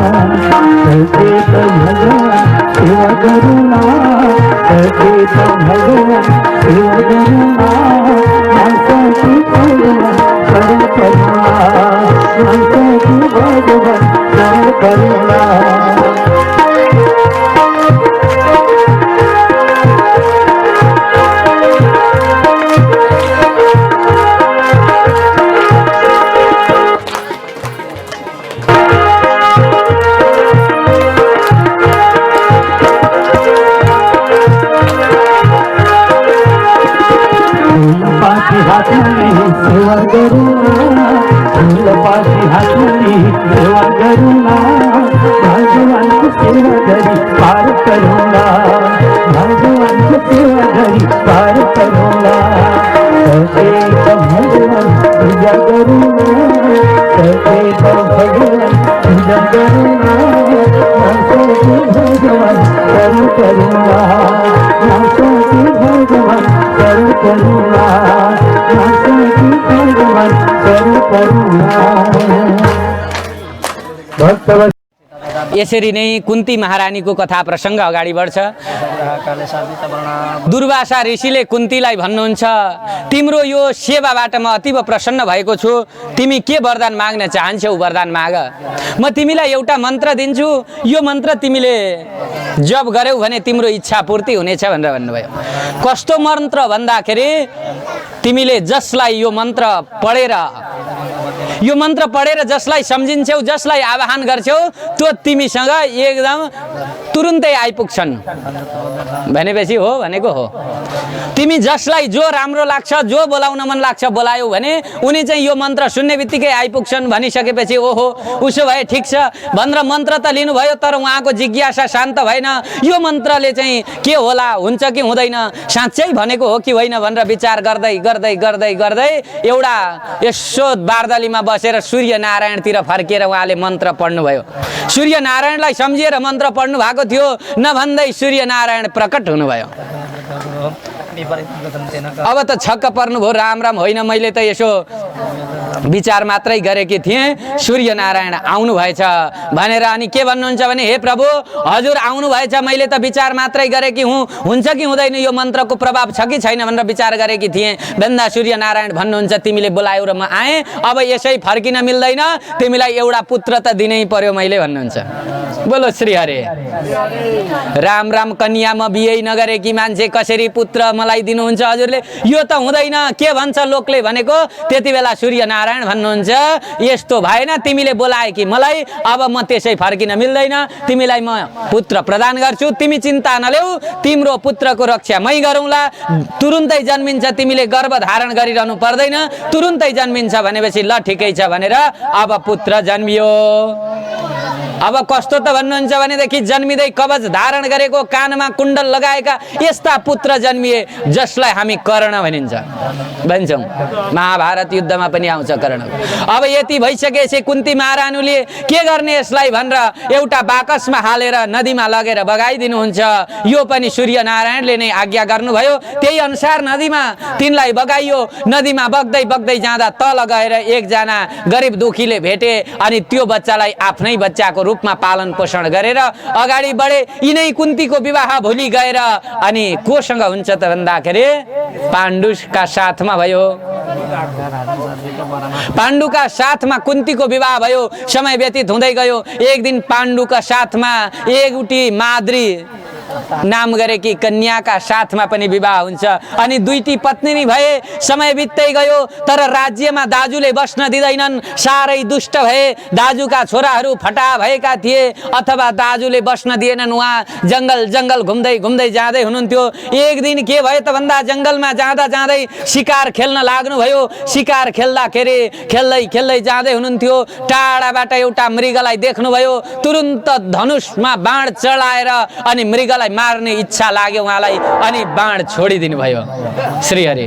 सचेत भगवान सेवा करूँगा, सचेत भगवान सेवा करूँगा ना सचेत भगवान शरण करूँगा, ना सचेत भगवान शरण करूँगा। हाथ में सेवा करूँगा, फूल पाती हाथ में सेवा करूँगा, भगवान को सेवा करी पार करूँगा, भगवान को सेवा करी पार करूँगा। सचेत भगवान पूजा करूँगा, सचेत भगवान पूजा करूँगा, सचेत भगवान कर्म करूँगा, सचेत भगवान कर्म करूँगा, सचेत भगवान कर्म करूँगा। भक्तवत्सल यसरी नै कुन्ती महारानीको कथा प्रसङ्ग अगाडि बढ्छ। दुर्वासा ऋषिले कुन्तीलाई भन्नुहुन्छ, तिम्रो यो सेवाबाट म अतीव प्रसन्न भएको छु, तिमी के वरदान माग्न चाहन्छौ वरदान माग। म तिमीलाई एउटा मन्त्र दिन्छु, यो मन्त्र तिमीले जप गर्यौ भने तिम्रो इच्छा पूर्ति हुनेछ भनेर भन्नुभयो। कस्तो मन्त्र भन्दाखेरि तिमीले जसलाई यो मन्त्र पढेर जसलाई सम्झिन्छौ, जसलाई आवाहन गर्छौ, त्यो तिमीसँग एकदम तुरुन्तै आइपुग्छन् भनेपछि हो भनेको हो। तिमी जसलाई जो राम्रो लाग्छ, जो बोलाउन मन लाग्छ बोलायौ भने उनी चाहिँ यो मन्त्र सुन्ने बित्तिकै आइपुग्छन् भनिसकेपछि ओहो उसो भए ठिक छ भनेर मन्त्र त लिनुभयो, तर उहाँको जिज्ञासा शान्त भएन। यो मन्त्रले चाहिँ के होला, हुन्छ कि हुँदैन, साँच्चै भनेको हो कि होइन भनेर विचार गर्दै गर्दै गर्दै गर्दै एउटा यसो बारदलीमा बसेर सूर्य नारायणतिर फर्किएर उहाँले मन्त्र पढ्नुभयो। सूर्य नारायणलाई सम्झिएर मन्त्र पढ्नु भएको थियो, नभन्दै सूर्य नारायण प्रकट हुनुभयो। अब त छक्क पर्नुभयो, राम राम होइन मैले त यसो विचार मात्रै गरेकी थिएँ, सूर्य नारायण आउनु भएछ भनेर। अनि के भन्नुहुन्छ भने हे प्रभु हजुर आउनु भएछ, मैले त विचार मात्रै गरेकी हुँ, हुन्छ कि हुँदैन, यो मन्त्रको प्रभाव छ कि छैन भनेर विचार गरेकी थिएँ भन्दा सूर्य नारायण भन्नुहुन्छ तिमीले बोलायौ र म आएँ, अब यसै फर्किन मिल्दैन, तिमीलाई एउटा पुत्र त दिनै पर्यो मैले भन्नुहुन्छ। बोलो श्री हरे। राम राम कन्या म बिहे नगरेकी मान्छे कसरी पुत्र मलाई दिनुहुन्छ हजुरले, यो त हुँदैन, के भन्छ लोकले भनेको। त्यति बेला सूर्य नारायण भन्नुहुन्छ यस्तो भएन, तिमीले बोलाए कि मलाई, अब म त्यसै फर्किन मिल्दैन, तिमीलाई म पुत्र प्रदान गर्छु, तिमी चिन्ता नलेऊ, तिम्रो पुत्रको रक्षा मै गरौँला, तुरुन्तै जन्मिन्छ, तिमीले गर्भ धारण गरिरहनु पर्दैन, तुरुन्तै जन्मिन्छ भनेपछि ल ठिकै छ भनेर अब पुत्र जन्मियो। अब कस्तो त भन्नुहुन्छ भनेदेखि जन्मिँदै कवच धारण गरेको कानमा कुण्डल लगाएका यस्ता पुत्र जन्मिए जसलाई हामी कर्ण भन्छौँ। महाभारत युद्धमा पनि आउँछ कर्ण। अब यति भइसकेपछि कुन्ती महारानीले के गर्ने यसलाई भनेर एउटा बाकसमा हालेर नदीमा लगेर बगाइदिनुहुन्छ। यो पनि सूर्य नारायणले नै आज्ञा गर्नुभयो। त्यही अनुसार नदीमा तिनलाई बगाइयो। नदीमा बग्दै बग्दै जाँदा तल गएर एकजना गरिब दुखीले भेटे अनि त्यो बच्चालाई आफ्नै बच्चाको रूपमा पालन पोषण गरेर अगाडि बढे। यिनै कुन्तीको विवाह भोलि गएर अनि कोसँग हुन्छ त भन्दाखेरि पाण्डुका साथमा भयो। पाण्डुका साथमा कुन्तीको विवाह भयो। समय व्यतीत हुँदै गयो। एक दिन पाण्डुका साथमा एउटी माद्री नाम गरेकी कन्याका साथमा पनि विवाह हुन्छ अनि दुईटी पत्नी नै भए। समय बित्दै गयो तर राज्यमा दाजुले बस्न दिँदैनन्। साह्रै दुष्ट भए। दाजुका छोराहरू फटा भएका थिए अथवा दाजुले बस्न दिएनन्। उहाँ जङ्गल जङ्गल घुम्दै घुम्दै जाँदै हुनुहुन्थ्यो। एक दिन के भयो त भन्दा जङ्गलमा जाँदा जाँदै शिकार खेल्न लाग्नुभयो। शिकार खेल्दाखेरि खेल्दै खेल्दै जाँदै हुनुहुन्थ्यो। टाढाबाट एउटा मृगलाई देख्नुभयो। तुरुन्त धनुषमा बाण चलाएर अनि मृगलाई मार्ने इच्छा लाग्यो उहाँलाई अनि बाण छोडिदिनु भयो। श्रीहरि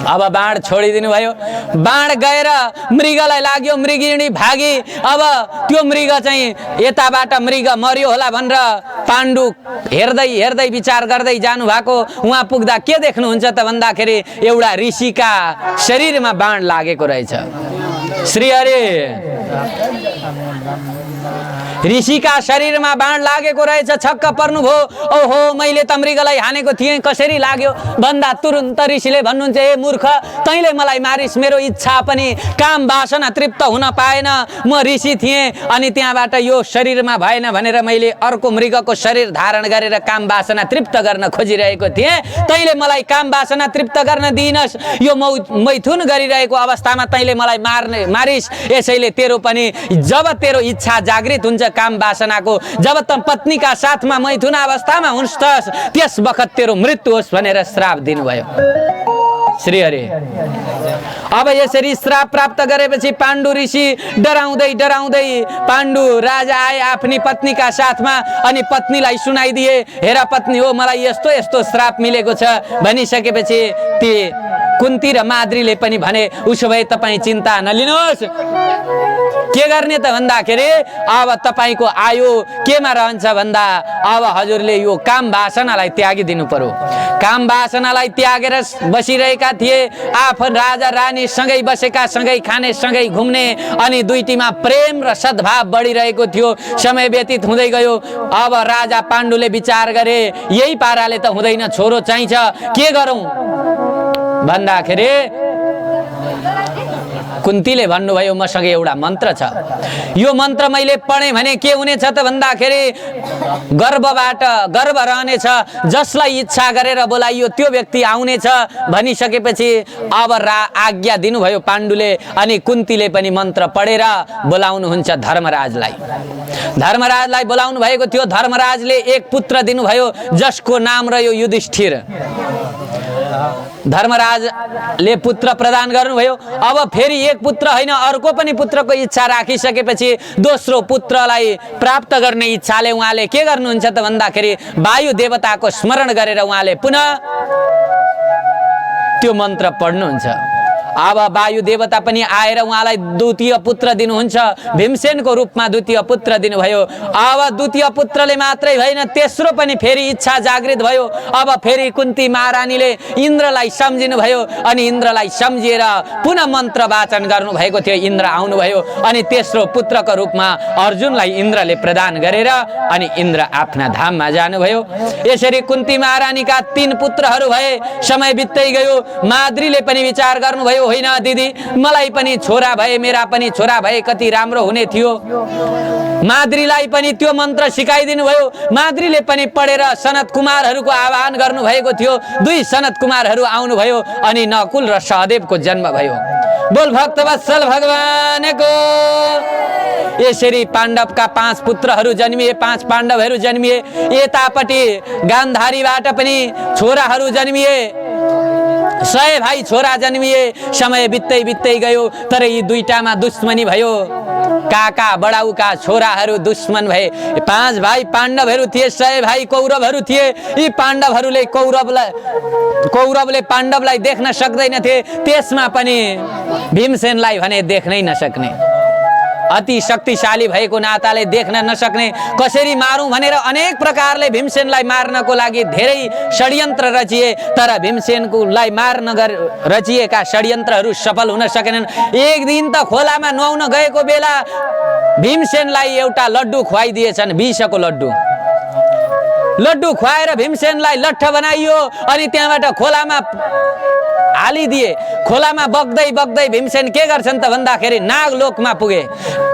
अब बाण छोडिदिनु भयो। बाण गएर मृगलाई लाग्यो। मृगिणी भागी। अब त्यो मृग चाहिँ यताबाट मृग मर्यो होला भनेर पाण्डु हेर्दै हेर्दै विचार गर्दै जानु भएको। उहाँ पुग्दा के देख्नुहुन्छ त भन्दाखेरि एउटा ऋषिका शरीरमा बाण लागेको रहेछ। श्रीहरि ऋषिका शरीरमा बाण लागेको रहेछ। छक्क पर्नुभयो। ओहो मैले त मृगलाई हानेको थिएँ कसरी लाग्यो भन्दा तुरुन्त ऋषिले भन्नुहुन्छ हे मूर्ख तैँले मलाई मारिस। मेरो इच्छा पनि काम वासना तृप्त हुन पाएन। म ऋषि थिएँ अनि त्यहाँबाट यो शरीरमा भएन भनेर मैले अर्को मृगको शरीर धारण गरेर काम वासना तृप्त गर्न खोजिरहेको थिएँ। तैँले मलाई काम वासना तृप्त गर्न दिइनस्। यो मैथुन गरिरहेको अवस्थामा तैँले मलाई मारिस। यसैले तेरो पनि जब तेरो इच्छा जागृत हुन्छ काम वासनाको, जब त पत्नीका साथमा मैथुन अवस्थामा हुन्छस् त्यस बखत तेरो मृत्यु होस् भनेर श्राप दिनुभयो। श्रीहरि अब यसरी श्राप प्राप्त गरेपछि पाण्डु ऋषि डराउँदै डराउँदै पाण्डु राजा आए आफ्नी पत्नीका साथमा अनि पत्नीलाई सुनाइदिए हेर पत्नी हो मलाई यस्तो यस्तो श्राप मिलेको छ भनिसकेपछि ती कुन्ती र माद्रीले पनि भने उसो भए तपाईँ चिन्ता नलिनुहोस्। के गर्ने त भन्दाखेरि अब तपाईँको आयु केमा रहन्छ भन्दा अब हजुरले यो काम वासनालाई त्यागिदिनु पर्यो। काम वासनालाई त्यागेर बसिरहेका थिए। आफू राजा रानी सँगै बसेका, सँगै खाने, सँगै घुम्ने अनि दुईटीमा प्रेम र सद्भाव बढिरहेको थियो। समय व्यतीत हुँदै गयो। अब राजा पाण्डुले विचार गरे यही पाराले त हुँदैन, छोरो चाहिन्छ, के गरौँ भन्दाखेरि कुन्तीले भन्नुभयो मसँग एउटा मन्त्र छ। यो मन्त्र मैले पढेँ भने के हुनेछ त भन्दाखेरि गर्भबाट गर्भ रहनेछ। जसलाई इच्छा गरेर बोलाइयो त्यो व्यक्ति आउनेछ भनिसकेपछि अब आज्ञा दिनुभयो पाण्डुले अनि कुन्तीले पनि मन्त्र पढेर बोलाउनुहुन्छ धर्मराजलाई। धर्मराजलाई बोलाउनु भएको थियो। धर्मराजले एक पुत्र दिनुभयो जसको नाम रह्यो युधिष्ठिर। धर्मराजले पुत्र प्रदान गर्नुभयो। अब फेरि एक पुत्र होइन अर्को पनि पुत्रको इच्छा राखिसकेपछि दोस्रो पुत्रलाई प्राप्त गर्ने इच्छाले उहाँले के गर्नुहुन्छ त भन्दाखेरि वायु देवताको स्मरण गरेर उहाँले पुनः त्यो मन्त्र पढ्नुहुन्छ। अब वायु देवता पनि आएर उहाँलाई द्वितीय पुत्र दिनुहुन्छ। भीमसेनको रूपमा द्वितीय पुत्र दिनुभयो। अब द्वितीय पुत्रले मात्रै होइन तेस्रो पनि फेरि इच्छा जागृत भयो। अब फेरि कुन्ती महारानीले इन्द्रलाई सम्झिनु भयो अनि इन्द्रलाई सम्झिएर पुनः मन्त्र वाचन गर्नुभएको थियो। इन्द्र आउनुभयो अनि तेस्रो पुत्रको रूपमा अर्जुनलाई इन्द्रले प्रदान गरेर अनि इन्द्र आफ्ना धाममा जानुभयो। यसरी कुन्ती महारानीका 3 पुत्रहरू भए। समय बित्दै गयो। माद्रीले पनि विचार गर्नुभयो होइन दिदी मलाई पनि छोरा भए, मेरा पनि छोरा भए कति राम्रो हुने थियो। माद्रीलाई पनि त्यो मन्त्र सिकाइदिनु भयो। माद्रीले पनि पढेर सनत कुमारहरूको आह्वान गर्नुभएको थियो। 2 सनत कुमारहरू आउनुभयो अनि नकुल र सहदेवको जन्म भयो। बोल भक्तवत्सल भगवानको। यसरी पाण्डवका 5 पुत्रहरू जन्मिए, 5 पाण्डवहरू जन्मिए। यतापट्टि गान्धारीबाट पनि छोराहरू जन्मिए। 100 भाइ छोरा जन्मिए, समय बित्दै बित्दै गयो, तर यी दुईटामा दुश्मनी भयो। काका बडाउका छोराहरू दुश्मन भए। 5 भाइ पाण्डवहरू थिए, 100 भाइ कौरवहरू थिए। यी पाण्डवहरूले कौरवले पाण्डवलाई देख्न सक्दैनथे, त्यसमा पनि भीमसेनलाई भने देख्नै नसक्ने, अति शक्तिशाली भएको नाताले देख्न नसक्ने, कसरी मारौं भनेर अनेक प्रकारले भीमसेनलाई मार्नको लागि धेरै षड्यन्त्र रचिए, तर भीमसेनकोलाई मार्न रचिएका षड्यन्त्रहरू सफल हुन सकेनन्। एक दिन त खोलामा नुहाउन गएको बेला भीमसेनलाई एउटा लड्डु खुवाइदिएछन्, विषको लड्डु खुवाएर भीमसेनलाई लट्ठ बनाइयो अनि त्यहाँबाट खोलामा हालिदिए। खोलामा बग्दै बग्दै भीमसेन के गर्छन् त भन्दाखेरि नागलोकमा पुगे,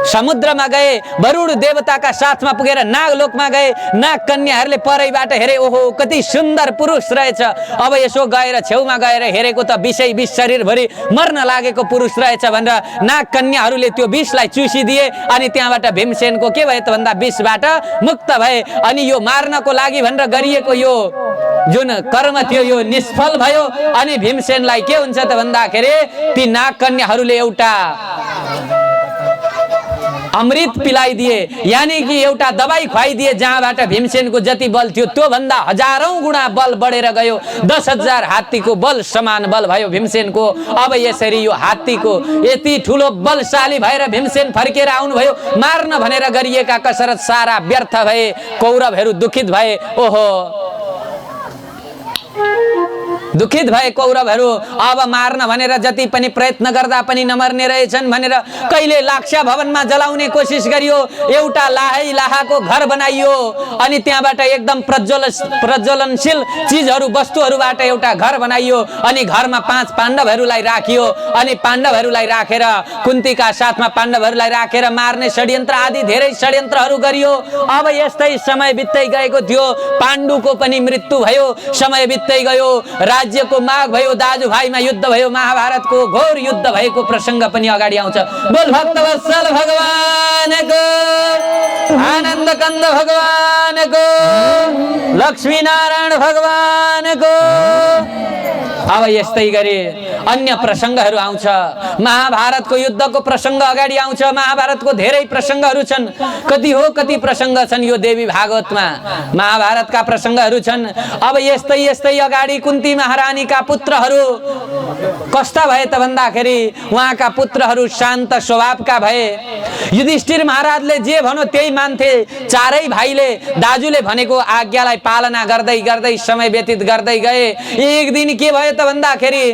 समुद्रमा गए, वरुण देवताका साथमा पुगेर नागलोकमा गए। नाग कन्याहरूले परैबाट हेरे, ओहो कति सुन्दर पुरुष रहेछ। अब यसो गएर छेउमा गएर हेरेको त विषै विष शरीरभरि मर्न लागेको पुरुष रहेछ भनेर नाग कन्याहरूले त्यो विषलाई चुसिदिए। अनि त्यहाँबाट भीमसेनको के भयो त भन्दा विषबाट मुक्त भए। अनि यो मार्नको लागि भनेर गरिएको यो जुन कर्म थियो यो निष्फल भयो। अनि भीमसेनलाई के हुन्छ त भन्दाखेरि ती नाग कन्याहरूले एउटा अमृत पिलाइदिए, यानी कि एउटा दबाई खुवाइदिए, जहाँबाट भीमसेनको जति बल थियो त्यो भन्दा हजारौं गुणा बल बढेर गयो। 10,000 हात्तीको बल समान बल भयो भीमसेनको। अब यसरी यो हात्तीको यति ठुलो बलशाली भएर भीमसेन फर्केर आउनुभयो। मार्न भनेर गरिएका कसरत सारा व्यर्थ भए। कौरवहरू दुखित भए, ओहो दुखित भए कौरवहरू। अब मार्न भनेर जति पनि प्रयत्न गर्दा पनि नमर्ने रहेछन् भनेर कहिले लाक्षा भवनमा जलाउने कोसिस गरियो। एउटा लाहाको घर बनाइयो अनि त्यहाँबाट एकदम प्रज्वलनशील चिजहरू वस्तुहरूबाट एउटा घर बनाइयो। अनि घरमा 5 पाण्डवहरूलाई राखियो। अनि पाण्डवहरूलाई राखेर कुन्तीका साथमा पाण्डवहरूलाई राखेर मार्ने षड्यन्त्र आदि धेरै षड्यन्त्रहरू गरियो। अब यस्तै समय बित्दै गएको थियो। पाण्डुको पनि मृत्यु भयो, समय बित्दै गयो, राज्यको माग भयो, दाजुभाइमा युद्ध भयो, महाभारतको घोर युद्ध भएको प्रसङ्ग पनि अगाडि आउँछ। बोल भक्तवत्सल भगवानको, आनन्द कन्द भगवानको, लक्ष्मी नारायण भगवानको। अब यस्तै गरी अन्य प्रसङ्गहरू आउँछ। महाभारतको युद्धको प्रसङ्ग अगाडि आउँछ। महाभारतको धेरै प्रसङ्गहरू छन्, कति प्रसङ्ग छन् यो देवी भागवतमा। महाभारतका प्रसङ्गहरू छन्। अब यस्तै अगाडि कुन्ती महारानीका पुत्रहरू कस्ता भए त भन्दाखेरि उहाँका पुत्रहरू शान्त स्वभावका भए। युधिष्ठिर महाराजले जे भन्यो त्यही मान्थे। चारै भाइले दाजुले भनेको आज्ञालाई पालना गर्दै गर्दै समय व्यतीत गर्दै गए। एक दिन के भयो त भन्दाखेरि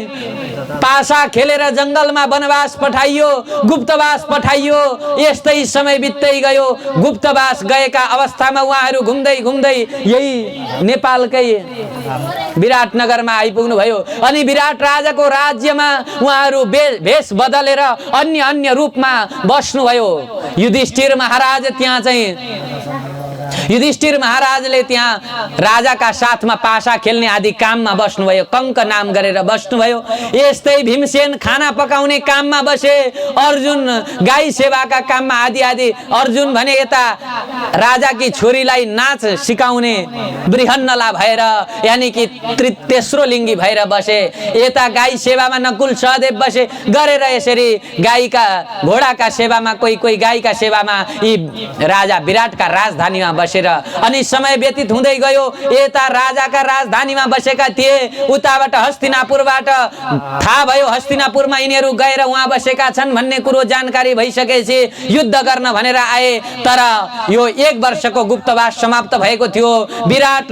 पासा खेलेर जंगलमा वनवास पठाइयो, गुप्तवास पठाइयो। यस्तै समय बित्दै गयो। गुप्तवास गएका अवस्थामा उहाँहरू घुम्दै घुम्दै यही नेपालकै विराटनगरमा आइपुग्नु भयो। अनि विराट राजाको राज्यमा उहाँहरू भेष बदलेर अन्य रूपमा बस्नुभयो। युधिष्ठिर महाराजले त्यहाँ राजाका साथमा पासा खेल्ने आदि काममा बस्नुभयो, कङ्क नाम गरेर बस्नुभयो। यस्तै भीमसेन खाना पकाउने काममा बसे, अर्जुन गाई सेवाका काममा आदि। अर्जुन भने यता राजाकी छोरीलाई नाच सिकाउने बृहन्नला भएर, यानी कि तेस्रो लिङ्गी भएर बसे। यता गाई सेवामा नकुल सहदेव बसे। गरेर यसरी गाईका घोडाका सेवामा, कोही गाईका सेवामा यी राजा विराटका राजधानीमा बसेर अनि समय व्यतीत हुँदै गयो। यता राजाका राजधानीमा बसेका थिए, उताबाट हस्तिनापुरबाट थाहा भयो हस्तिनापुरमा यिनीहरू गएर उहाँ बसेका छन् भन्ने कुरो जानकारी भइसकेपछि युद्ध गर्न भनेर आए। तर यो 1 वर्षको गुप्तवास समाप्त भएको थियो। विराट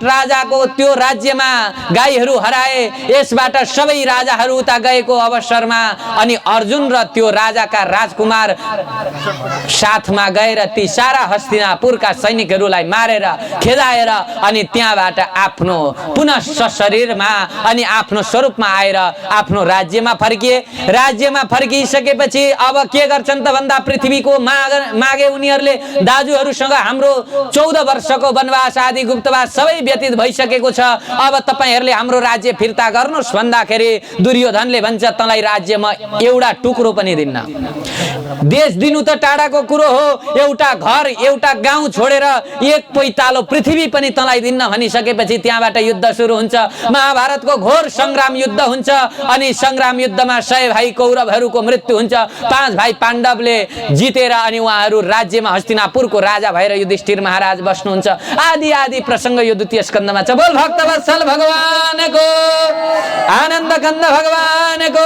राजाको त्यो राज्यमा गाईहरू हराए। यसबाट सबै राजाहरू उता गएको अवसरमा अनि अर्जुन र त्यो राजाका राजकुमार साथमा गएर ती सारा हस्तिनापुरका सैनिकहरूलाई मारेर खेदाएर अनि त्यहाँबाट आफ्नो पुनः सशरीरमा अनि आफ्नो स्वरूपमा आएर आफ्नो राज्यमा फर्किए। राज्यमा फर्किसकेपछि अब के गर्छन् त भन्दा पृथ्वीको मागे उनीहरूले दाजुहरूसँग हाम्रो 14 वर्षको वनवास आदि गुप्तवास सबै व्यतीत भइसकेको छ। अब तपाईहरूले हाम्रो राज्य फिर्ता गर्नुहोस् भन्दाखेरि दुर्योधनले भन्छ तँलाई राज्यमा एउटा टुक्रो पनि दिन्न। देश दिनु त टाढाको कुरो हो, एउटा घर एउटा गाउँ छोडेर एक पैतालो पृथ्वी पनि तँलाई दिन्न भनिसकेपछि त्यहाँबाट युद्ध सुरु हुन्छ। महाभारतको घोर संग्राम युद्ध हुन्छ अनि संग्राम युद्धमा 100 भाइ कौरवहरूको मृत्यु हुन्छ। 5 भाइ पाण्डवले जितेर अनि उहाँहरू राज्यमा हस्तिनापुरको राजा भएर युधिष्ठिर महाराज बस्नुहुन्छ। आदि आदि प्रसंग यो द्वितीय स्कन्धमा छ। बोल भक्तवत्सल भगवानको, आनन्द कन्द भगवानको।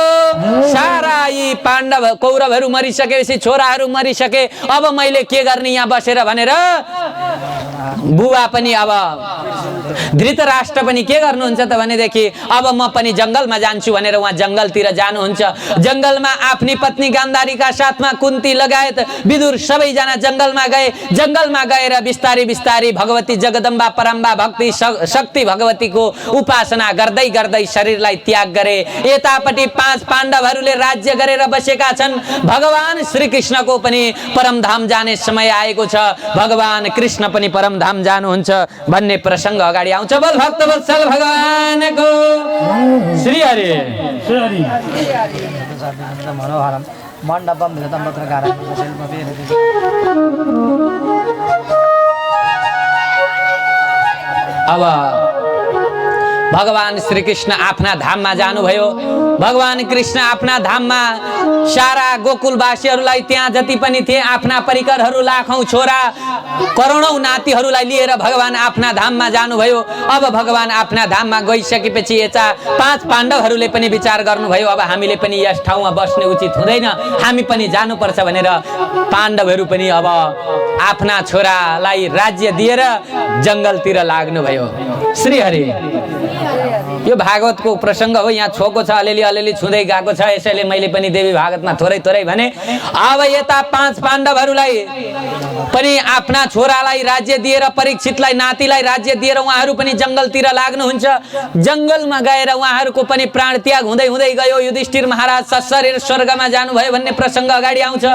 सारा यी पाण्डव कौरवहरू मरिसकेपछि छोराहरू मरिसके, अब मैले के गर्ने यहाँ बसेर भनेर बुबा पनि अब धृतराष्ट्र पनि के गर्नुहुन्छ त भनेदेखि अब म पनि जंगलमा जान्छु भनेर उहाँ जंगलतिर जानुहुन्छ। जंगलमा आफ्नी पत्नी गान्धारीका साथमा कुन्ती लगायत विदुर सबैजना जंगलमा गए। जंगलमा गएर बिस्तारी बिस्तारी भगवती जगदम्बा परम्बा भक्ति शक्ति भगवतीको उपासना गर्दै गर्दै शरीरलाई त्याग गरे। यतापट्टि 5 पाण्डवहरूले राज्य गरेर बसेका छन्। भगवान श्री कृष्णको पनि परमधाम जाने समय आएको छ। भगवान कृष्ण पनि परमधाम जानुहुन्छ भन्ने प्रसंग अगाडि आउँछ। बोल भक्तवत्सल भगवानको श्री हरि। मनोहरम मण्डपम धितम्बत्रकारं अब भगवान श्री कृष्ण आफ्ना धाममा जानुभयो। भगवान कृष्ण आफ्ना धाममा सारा गोकुलवासीहरूलाई त्यहाँ जति पनि थिए आफ्ना परिकरहरू लाखौं छोरा करोडौं नातिहरूलाई लिएर भगवान आफ्ना धाममा जानुभयो। अब भगवान आफ्ना धाममा गइसकेपछि यता 5 पाण्डवहरूले पनि विचार गर्नुभयो अब हामीले पनि यस ठाउँमा बस्ने उचित हुँदैन, हामी पनि जानुपर्छ भनेर पाण्डवहरू पनि अब आफ्ना छोरालाई राज्य दिएर जंगलतिर लाग्नुभयो। श्री हरि। यो भागवतको प्रसंग हो। यहाँ छोको छ, अलिअलि छुँदै गएको छ, यसैले मैले पनि देवी भागवतमा थोरै थोरै भने। अब यता 5 पाण्डवहरूलाई पनि आफ्ना छोरालाई राज्य दिएर परीक्षितलाई नातिलाई राज्य दिएर उहाँहरू पनि जंगलतिर लाग्नुहुन्छ। जंगलमा गएर उहाँहरूको पनि प्राण त्याग हुँदै हुँदै गयो। युधिष्ठिर महाराज सशरीर स्वर्गमा जानुभयो भन्ने प्रसंग अगाडि आउँछ।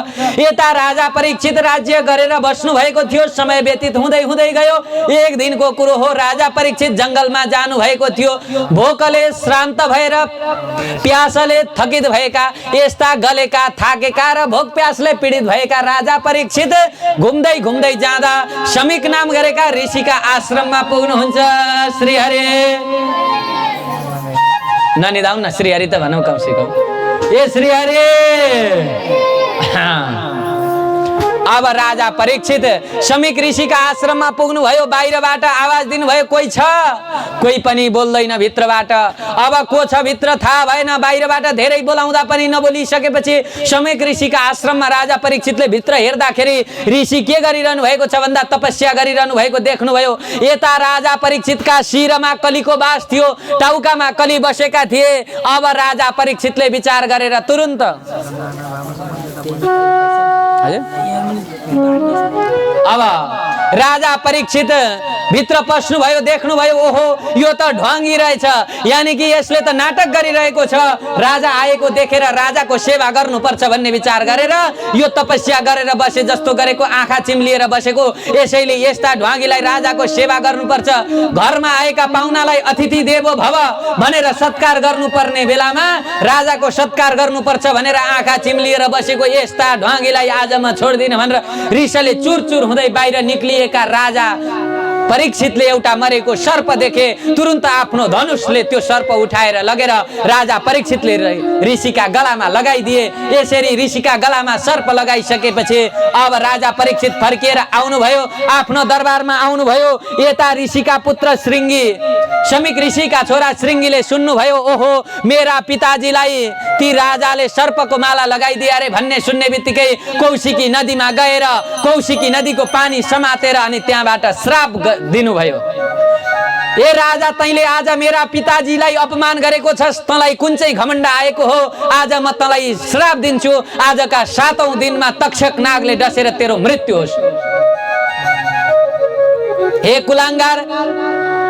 यता राजा परीक्षित राज्य गरेर बस्नु भएको थियो। समय व्यतीत हुँदै हुँदै गयो। एक दिनको कुरो हो, राजा परीक्षित जंगलमा जानु भएको थियो। भोकले श्रान्त भएर प्यासले थकित भएका, यस्ता गलेका थाकेका र भोक प्यासले पीडित भएका राजा परीक्षित घुम्दै घुम्दै जाँदा समीक नाम गरेका ऋषिका आश्रममा पुग्नुहुन्छ। श्री हरि। ननिदाउन न श्री हरि त भनौँ कम से कम। ए श्री हरि। अब राजा परीक्षित समीक ऋषिका आश्रममा पुग्नु भयो। बाहिरबाट आवाज दिनुभयो कोही छ, कोही पनि बोल्दैन भित्रबाट। अब को छ भित्र थाहा भएन। बाहिरबाट धेरै बोलाउँदा पनि नबोलिसकेपछि समीक ऋषिका आश्रममा राजा परीक्षितले भित्र हेर्दाखेरि ऋषि के गरिरहनु भएको छ भन्दा तपस्या गरिरहनु भएको देख्नुभयो। यता राजा परीक्षितका शिरमा कलीको बास थियो, टाउकामा कली बसेका थिए। अब राजा परीक्षितले विचार गरेर तुरुन्त अब राजा परीक्षित भित्र पस्नु भयो, देख्नु भयो ओहो यो त ढङ्गी रहेछ, यानी कि यसले त नाटक गरिरहेको छ। राजा आएको देखेर राजाको सेवा गर्नुपर्छ भन्ने विचार गरेर यो तपस्या गरेर बसे जस्तो गरेको, आँखा चिम्लिएर बसेको, यसैले यस्ता ढङ्गीलाई राजाको सेवा गर्नुपर्छ। घरमा आएका पाहुनालाई अतिथि देवो भव भनेर सत्कार गर्नुपर्ने बेलामा राजाको सत्कार गर्नुपर्छ भनेर आँखा चिम्लिएर बसेको यस्ता ढङ्गीलाई आज म छोड्दिन भनेर रिसले चुरचुर हुँदै बाहिर निक्लिएका राजा परीक्षितले एउटा मरेको सर्प देखे। तुरुन्त आफ्नो धनुषले त्यो सर्प उठाएर लगेर राजा परीक्षितले ऋषिका गलामा लगाइदिए। यसरी ऋषिका गलामा सर्प लगाइसकेपछि अब राजा परीक्षित फर्किएर आउनुभयो, आफ्नो दरबारमा आउनुभयो। यता ऋषिका पुत्र श्रृंगी समीक ऋषिका छोरा श्रृंगीले सुन्नुभयो ओहो मेरा पिताजीलाई ती राजाले सर्पको माला लगाइदिए अरे भन्ने सुन्ने बित्तिकै कौशिकी नदीमा गएर कौशिकी नदीको पानी समातेर अनि त्यहाँबाट श्राप दिनुभयो। ए राजा, तैले आज मेरा पिताजीलाई अपमान गरेको छस्, तँलाई कुन चाहिँ घमण्ड आएको हो? आज म तँलाई श्राप दिन्छु, आजका 7औं दिनमा तक्षक नागले डसेर तेरो मृत्यु होस्। हे कुलाङ्गार,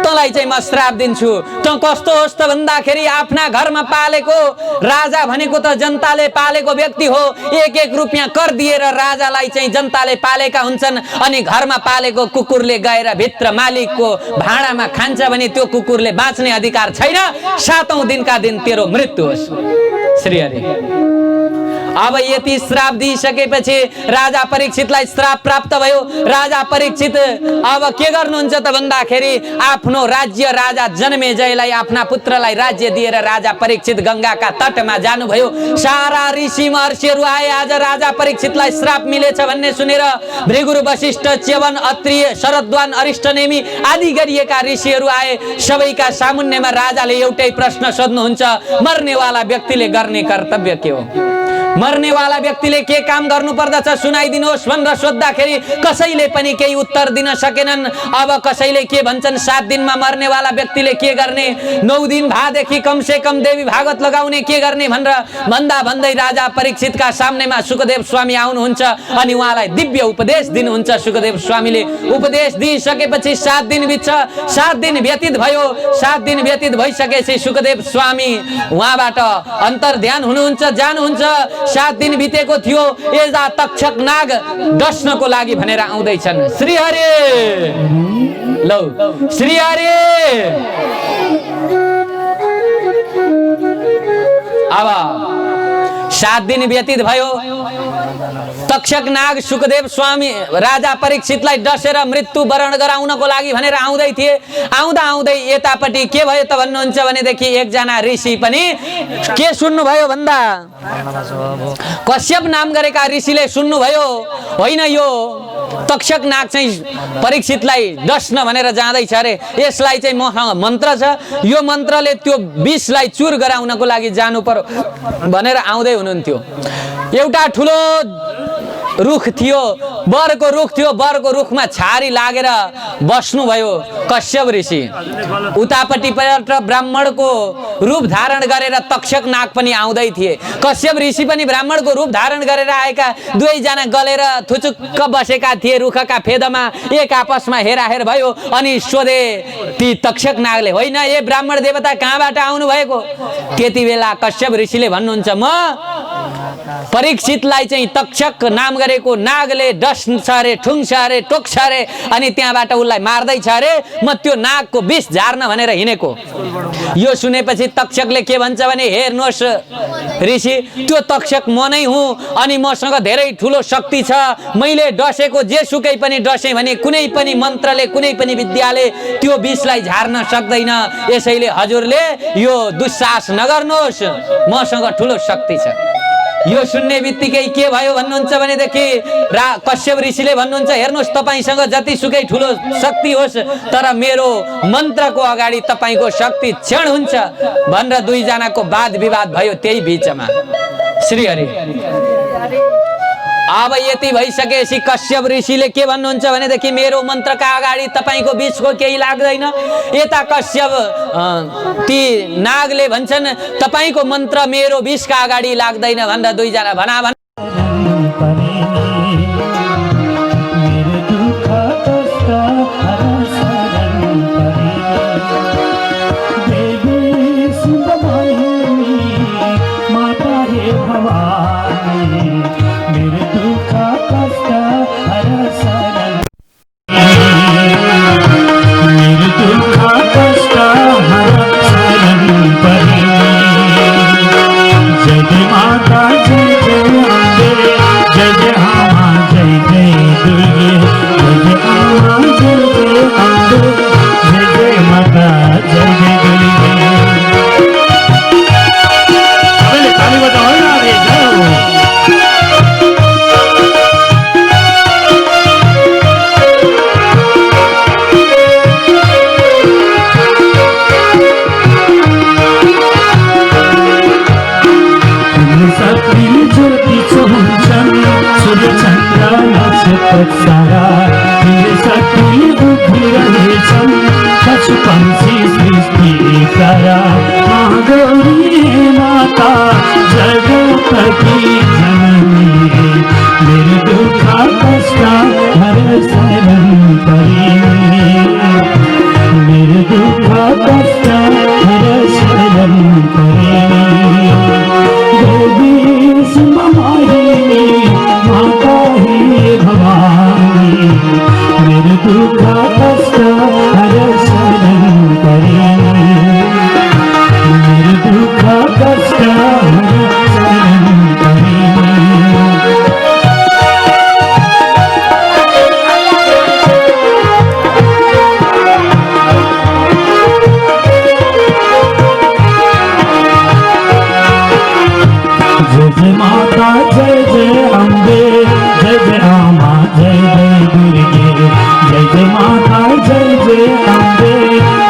तँलाई चाहिँ म श्राप दिन्छु। तँ कस्तो होस् त भन्दाखेरि आफ्ना घरमा पालेको राजा भनेको त जनताले पालेको व्यक्ति हो। 1-1 रुपियाँ कर दिएर राजालाई चाहिँ जनताले पालेका हुन्छन्, अनि घरमा पालेको कुकुरले गएर भित्र मालिकको भाँडामा खान्छ भने त्यो कुकुरले बाँच्ने अधिकार छैन। 7औं दिनका दिन तेरो मृत्यु होस्। श्री हरि। अब यति श्राप दिइसकेपछि राजा परीक्षितलाई श्राप प्राप्त भयो। राजा परीक्षित अब के गर्नुहुन्छ त भन्दाखेरि आफ्नो राज्य राजा जन्मेजयलाई आफ्ना पुत्रलाई राज्य दिएर राजा परीक्षित गंगाका तटमा जानुभयो। सारा ऋषि महर्षिहरू आए। आज राजा परीक्षितलाई श्राप मिलेछ भन्ने सुनेर भृगु वशिष्ठ च्यवन अत्रिय शरद्वान अरिष्टनेमी आदि गरिएका ऋषिहरू आए। सबैका सामुन्नेमा राजाले एउटै प्रश्न सोध्नुहुन्छ, मर्नेवाला व्यक्तिले गर्ने कर्तव्य के हो? मर्नेवाला व्यक्तिले के काम गर्नु पर्दछ सुनाइदिनुहोस् भनेर सोद्धाखेरि कसैले पनि केही उत्तर दिन सकेनन्। अब कसैले के भन्छन्, 7 दिनमा मर्नेवाला व्यक्तिले के गर्ने, 9 दिन भादेखि कम से कम देवी भागवत लगाउने के गर्ने भनेर भन्दा भन्दै राजा परीक्षितका सामनेमा सुखदेव स्वामी आउनुहुन्छ अनि उहाँलाई दिव्य उपदेश दिनुहुन्छ। सुखदेव स्वामीले उपदेश दिइसकेपछि 7 दिन बित्छ। 7 दिन व्यतीत भयो। 7 दिन व्यतीत भइसकेपछि सुखदेव स्वामी उहाँबाट अन्तर्ध्यान हुनुहुन्छ, जानुहुन्छ। 7 दिन बितेको थियो। एजा तक्षक नाग डस्नको लागि भनेर आउँदैछन्। श्री हरे लौ श्री हरे। अब 7 दिन व्यतीत भयो। तक्षक नाग सुखदेव स्वामी राजा परीक्षितलाई डसेर मृत्यु वरण गराउनको लागि भनेर आउँदै थिए। आउँदा आउँदै यतापट्टि के भयो त भन्नुहुन्छ भनेदेखि एकजना ऋषि पनि के सुन्नुभयो भन्दा कश्यप नाम गरेका ऋषिले सुन्नुभयो, होइन यो तक्षक नाग चाहिँ परीक्षितलाई डस्न भनेर जाँदैछ अरे, यसलाई चाहिँ मसँग मन्त्र छ, यो मन्त्रले त्यो विषलाई चुर गराउनको लागि जानु पर्यो भनेर आउँदै हुनुहुन्थ्यो। एउटा ठुलो रुख थियो, बरको रुख थियो। बरको रुखमा छारी लागेर बस्नुभयो कश्यप ऋषि। उतापट्टिबाट ब्राह्मणको रूप धारण गरेर तक्षक नाग पनि आउँदै थिए। कश्यप ऋषि पनि ब्राह्मणको रूप धारण गरेर आएका। दुवैजना गलेर थुचुक्क बसेका थिए रुखका फेदमा। एक आपसमा हेराहेर भयो अनि सोधे ती तक्षक नागले, होइन ए ब्राह्मण देवता कहाँबाट आउनु भएको? त्यति बेला कश्यप ऋषिले भन्नुहुन्छ, म परीक्षितलाई चाहिँ तक्षक नाम गरेको नागले डस्छ अरे, ठुङ्छ अरे, टोक्छ अरे अनि त्यहाँबाट उसलाई मार्दैछ अरे, म त्यो नागको विष झार्न भनेर हिँडेको। यो सुनेपछि तक्षकले के भन्छ भने, हेर्नुहोस् ऋषि, त्यो तक्षक म नै हुँ अनि मसँग धेरै ठुलो शक्ति छ। मैले डसेको जेसुकै पनि डसेँ भने कुनै पनि मन्त्रले कुनै पनि विद्याले त्यो विषलाई झार्न सक्दैन। यसैले हजुरले यो दुस्साहस नगर्नुहोस्, मसँग ठुलो शक्ति छ। यो सुन्ने बित्तिकै के भयो भन्नुहुन्छ भनेदेखि कश्यप ऋषिले भन्नुहुन्छ, हेर्नुहोस् तपाईसँग जतिसुकै ठुलो शक्ति होस् तर मेरो मन्त्रको अगाडि तपाईको शक्ति क्षण हुन्छ भनेर दुईजनाको वाद विवाद भयो त्यही बीचमा। श्री हरि। अब यति भइसकेपछि कश्यप ऋषिले के भन्नुहुन्छ भनेदेखि मेरो मन्त्रका अगाडि तपाईको बीचको केही लाग्दैन। यता कश्यप ती नागले भन्छन् तपाईको मन्त्र मेरो बीचका अगाडि लाग्दैन भनेर दुईजना भनाभन भवानी जय जय माता जय जय अम्बे जय जय आमा जय जय दुर्गे जय जय माता जय जय अम्बे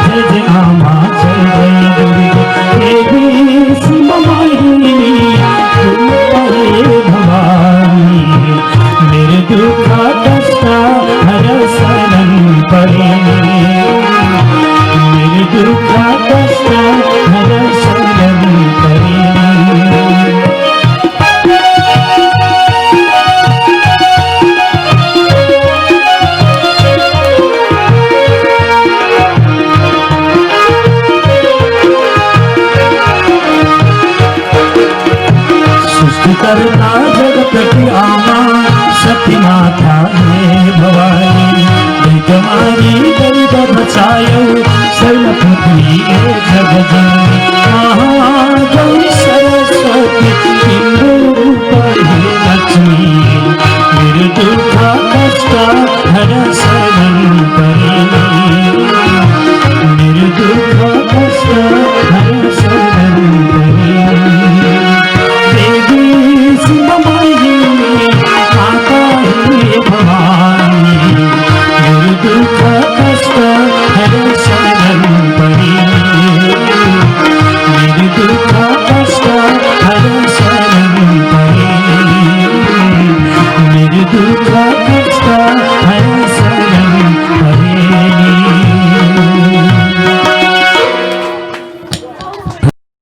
जय जय आमा जय जय दुर्गे देवी सिंहवाहिनी तुम भवानी मेरे दुख कष्ट हर शरण पड़े मेरे दुख कष्ट हर शरण पड़े करना